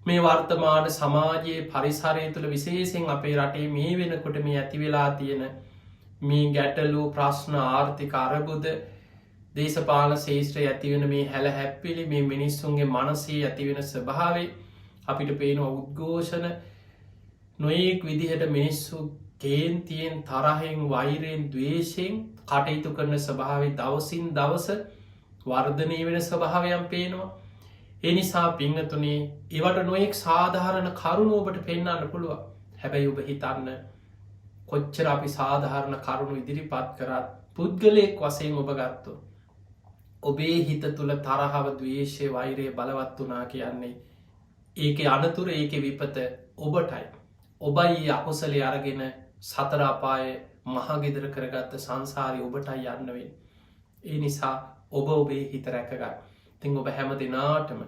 [SPEAKER 2] මේ වර්තමාන සමාජයේ පරිසරය තුළ විශේෂෙන් අපේ රටේ මේ වෙනකොට මේ ඇති වෙලා තියෙන මේ ගැටලු ප්‍රශ්න ආර්ථික අරබුද දේශපාල ශේෂත්‍රය ඇතිවෙන මේ හැල හැප්පිලි මේ මිනිස්සුන්ගේ මනසේ ඇතිවෙන ස්වභාවේ අපිට පේනවා උද්ඝෝෂණ නොයෙක් විදිහට මිනිස්සු කේන්තියෙන් තරහෙන් වෛරයෙන් දවේශයෙන් කටයුතු කරන ස්වභාව දවසින් දවස වර්ධනය වෙන ස්වභාවයන් පේනවා. එනිසා පිංහතුනේ ඒවට නොයෙක් සාධාරණ කරුණු ඔබට පෙන්න්න පුළුව. හැබැයි ඔබ හිතන්න කොච්චර අපි සාධාරණ කරුණු ඉදිරිපත් කරත් පුද්ගලයෙක් වසයෙන් ඔබ ගත්තු. ඔබේ හිත තුළ තරහව දවේශය වෛරය බලවත් වනා කියන්නේ ඒක අනතුර ඒක විපත ඔබටයි. ඔබයි අකුසලේ අරගෙන සතරාපාය මහගෙදර කරගත්ත සංසාරය ඔබටයි යන්නවෙන්. ඒ නිසා ඔබ ඔබේ හිත රැකගන්න. තිං ඔබ හැම දෙනාටම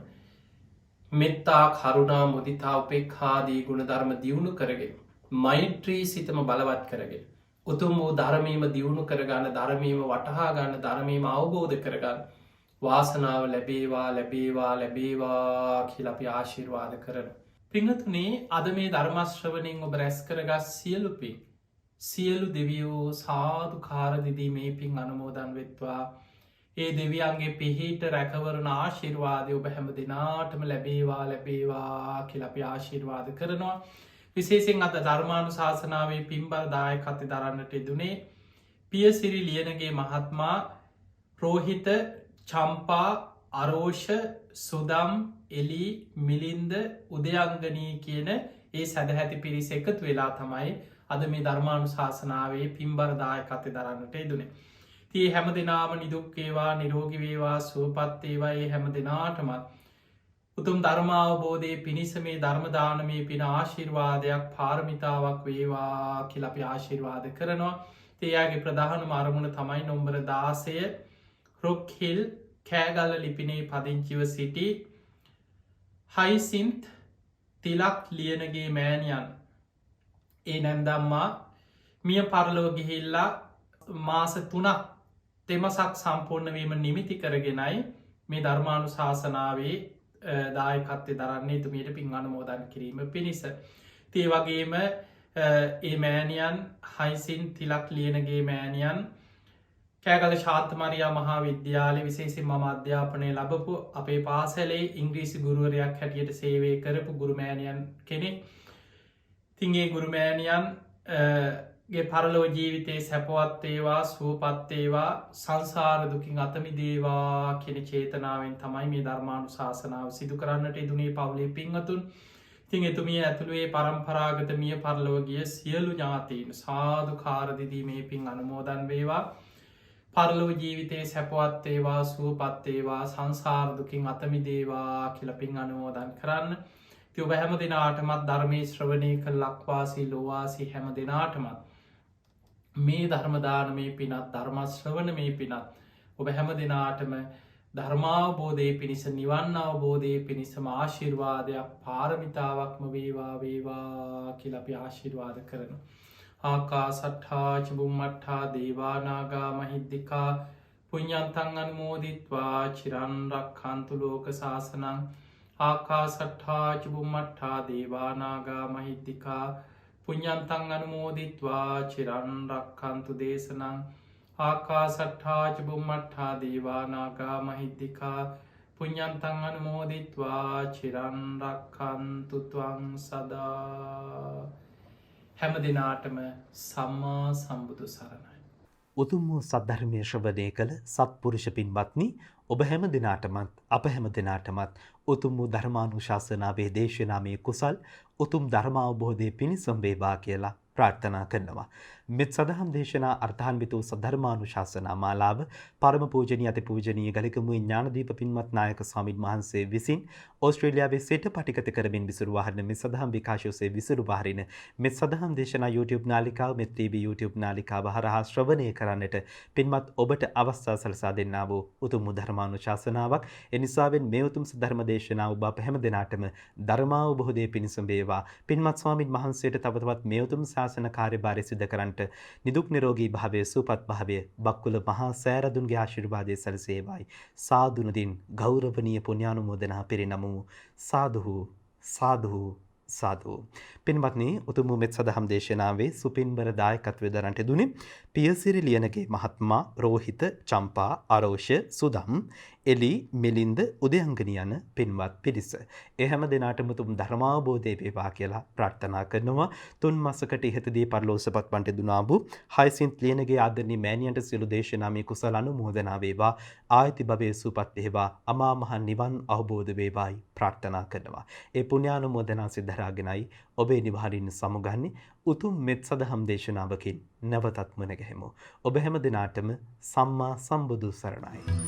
[SPEAKER 2] මෙත්තා කරුණා මුදිතා උපෙක්ඛාදී ගුණධර්ම දියුණු කරගෙන මෛත්‍රී සිතම බලවත් කරගෙන උතුම් වූ ධර්මීම දියුණු කරගන්න ධර්මීම වටහා ගන්න ධර්මීම අවබෝධ කරගන්න වාසනාව ලැබේවා ලැබේවා ලැබේවා කියලා අපි ආශිර්වාද කරන. පිංහතුනේ අද මේ ධර්මශ්‍රවනයෙන් ඔබ රැස් කරගත් සියලුපින් සියලු දෙවියෝ සාධු කාරදිදී මේ පින් අනුමෝදන් වෙත්වා. ඒ දෙවියන්ගේ පිහිට රැකවරණ ආශිර්වාදය ඔබ හැම දෙනාටම ලැබේවා ලැබේවා කියල අපි ආශිර්වාද කරනවා. විශේසිෙන් අත ධර්මාණු ශාසනාවේ පින්බර දායකත්ති දරන්නට එදුනේ පියසිරි ලියනගේ මහත්මා රෝහිත චම්පා අරෝෂ සුදම් එලි මිලින්ද උදයංගනී කියන ඒ සැදැහැති පිරිස එකතු වෙලා තමයි අද මේ ධර්මාණු ශාසනාවේ පින්බරදායකත්වය දරන්නට යෙදුනේ. තිය හැම දෙනාම නිදුක්කේවා නිරෝගි වේවා සුවපත්තේවා ඒ හැම දෙනාටමත් උතුම් ධර්මාවබෝධය පිණිස මේ ධර්මදානමේ පින ආශිර්වාදයක් පාරමිතාවක් වේවා කියල අපි ආශිර්වාද කරනවා. තියාගේ ප්‍රධාන අරමුණ තමයි නොම්බර 16 රොක්හිල් කෑගල්ල ලිපිනේ පදිංචිව සිටි හයිසින්ත් තිලක් ලියනගේ මෑණියන් ඒ නැන්දම්මා මිය පරලෝ ගිහිල්ලා මාස 3ක් තෙමසක් සම්පූර්ණවීම නිමිති කරගෙනයි මේ ධර්මාණු ශාසනාවේ දායකත්වය දරන්නේ තුමියට පින් අනුමෝදන් කිරීම පිණිස. තිය වගේම ඒ මෑණියන් හයිසින් තිලක් ලියනගේ මෑණියන් කෑගල ශාන්තමරයා මහා විද්‍යාලය විශේසින් මම අධ්‍යාපනය ලබපු අපේ පාසලේ ඉංග්‍රීසි ගුරුවරයක් හැටියට සේවය කරපු ගුරුමෑණියන් කෙනෙක්. තින්ගේ ගුරුමෑණියන්ගේ පරලෝ ජීවිතයේ සැපවත්තේවා සුවපත්තේවා සංසාරදුකින් අතමිදේවා කෙන චේතනාවෙන් තමයි මේ ධර්මාණු ශාසනාව සිදු කරන්නට ඉදුනේ පවුලේ පින්වතුන්. තින් එතුමිය ඇතුළුවේ පරම්පරාගත මිය පරලෝගිය සියලු ඥාතීන් සාධු කාරදිදී මේ පින් අනුමෝදන් වේවා. පරලොව ජීවිතයේ සැපවත්තේවා සුවපත්තේවා සංසාර්දුකින් අතමිදේවා කියලපින් අනුමෝදන් කරන්න. ති ඔබ හැම දෙනාටමත් ධර්මය ශ්‍රවණය කළ ලක්වාසී ලොවාසි හැම දෙනාටමත් මේ ධර්මදානමේ පිනත් ධර්මශ්‍රවණ මේ පිනත් ඔබ හැම දෙනාටම ධර්මාවබෝධය පිණිස නිවන්න අවබෝධය පිණිසම ආශිර්වාදයක් පාරමිතාවක්ම වේවා වේවා කියලපි ආශිර්වාද කරනු. ආකා සට්හා චබුම්මට්හා දේවානාගා මහිද්දිකා පුඤ්ඥන්තන් අනුමෝදිත්වා චිරන්රක් කන්තු ලෝක ශාසනං ආකා සට්හා චබුම්මට්හා දේවානාගා මහිද්දිකා පුඤ්ඥන්තන් අනුමෝදිත්වා චිරන්රක් කන්තු දේශනං ආකා සට්හා චබුම්මට්හා දේවානාගා මහිද්දිකා පුඤ්ඥන්තන් අනුමෝදිත්වා චිරන්රක් කන්තුතුවං සදා හැම දෙනාටම සම්මා සම්බුදු සරණයි.
[SPEAKER 1] උතුම් වූ සද්ධර්මය ශ්‍රවණය කළ සත්පුරුෂ පින්වත්නි ඔබ හැම දෙනාටමත් අප හැම දෙනාටමත් උතුම් වූ ධර්මානුශාසනාවේ දේශනාමය කුසල් උතුම් ධර්මාවබෝධය පිණිසම වේවා කියලා ප්‍රාර්ථනා කරනවා. මෙත් සදහම් දේශනා අර්ථාන්විත වූ සද්ධර්මානුශාසනා මාලාව පරම පූජනීය අති පූජනීය ගලිකමුවේ ඥානදීප පින්වත් නායක ස්වාමීන් වහන්සේ විසින් ඕස්ට්‍රේලියාවේ සිට පටිගත කරමින් විසුරුවා හරින මෙත් සදහම් විකාශයෝසේ විසුරුවා හරින මෙත් සදහම් දේශනා YouTube නාලිකාව මෙත් TV YouTube නාලිකාව හරහා ශ්‍රවණය කරන්නට පින්වත් ඔබට අවස්ථාව සලසා දෙන්නා වූ උතුම් ධර්මානුශාසනාවක්. එනිසාවෙන් මේ උතුම් ධර්ම දේශනාව ඔබ අප හැම දෙනාටම ධර්මාවබෝධය පිණිසම වේවා. පින්වත් ස්වාමීන් වහන්සේට තව තවත් මේ උතුම් ශාසන කාර්යභාරය සිදු කරන්නට නිදුක් නිරෝගී භාවයේ සුවපත් භාවයේ බක්කුල මහා සෑරදුන්ගේ ආශිර්වාදයේ සැලසේවායි. සාදුනදින් ගෞරවනීය පුණ්‍යානුමෝදනා පිරිනමු. සාදු සාදු සාදු. පින්වත්නි උතුම් මෙත් සදහම් දේශනාවේ සුපින්බර දායකත්වය දරන්නට දුනේ පියසිරි ලියනගේ මහත්මා රෝහිත චම්පා අරෝෂ සුදම් එලි මිලින්ද උදයංගනී යන පින්වත් පිරිස. ඒ හැම දිනාටම උතුම් ධර්මාවබෝධය වේවා කියලා ප්‍රාර්ථනා කරනවා. 3 මාසකට ඉහතදී පරලෝසපත් වන්ට දුනා වූ හයිසින්ත් ලියනගේ ආදරණීය මෑණියන්ට සියලු දේශනාමේ කුසල අනුමෝදනා වේවා. ආයති භවයේ සුවපත් වේවා. අමා මහ නිවන් අවබෝධ වේවායි ප්‍රාර්ථනා කරනවා. ඒ පුණ්‍යානුමෝදනා සිද්ධාරාගෙනයි ඔබේ නිවහරින් සමුගන්නේ උතුම් මෙත් සදහම් දේශනාවකින් නැවතත් මුණ ගැහෙමු. ඔබ හැම දිනාටම සම්මා සම්බුදු සරණයි.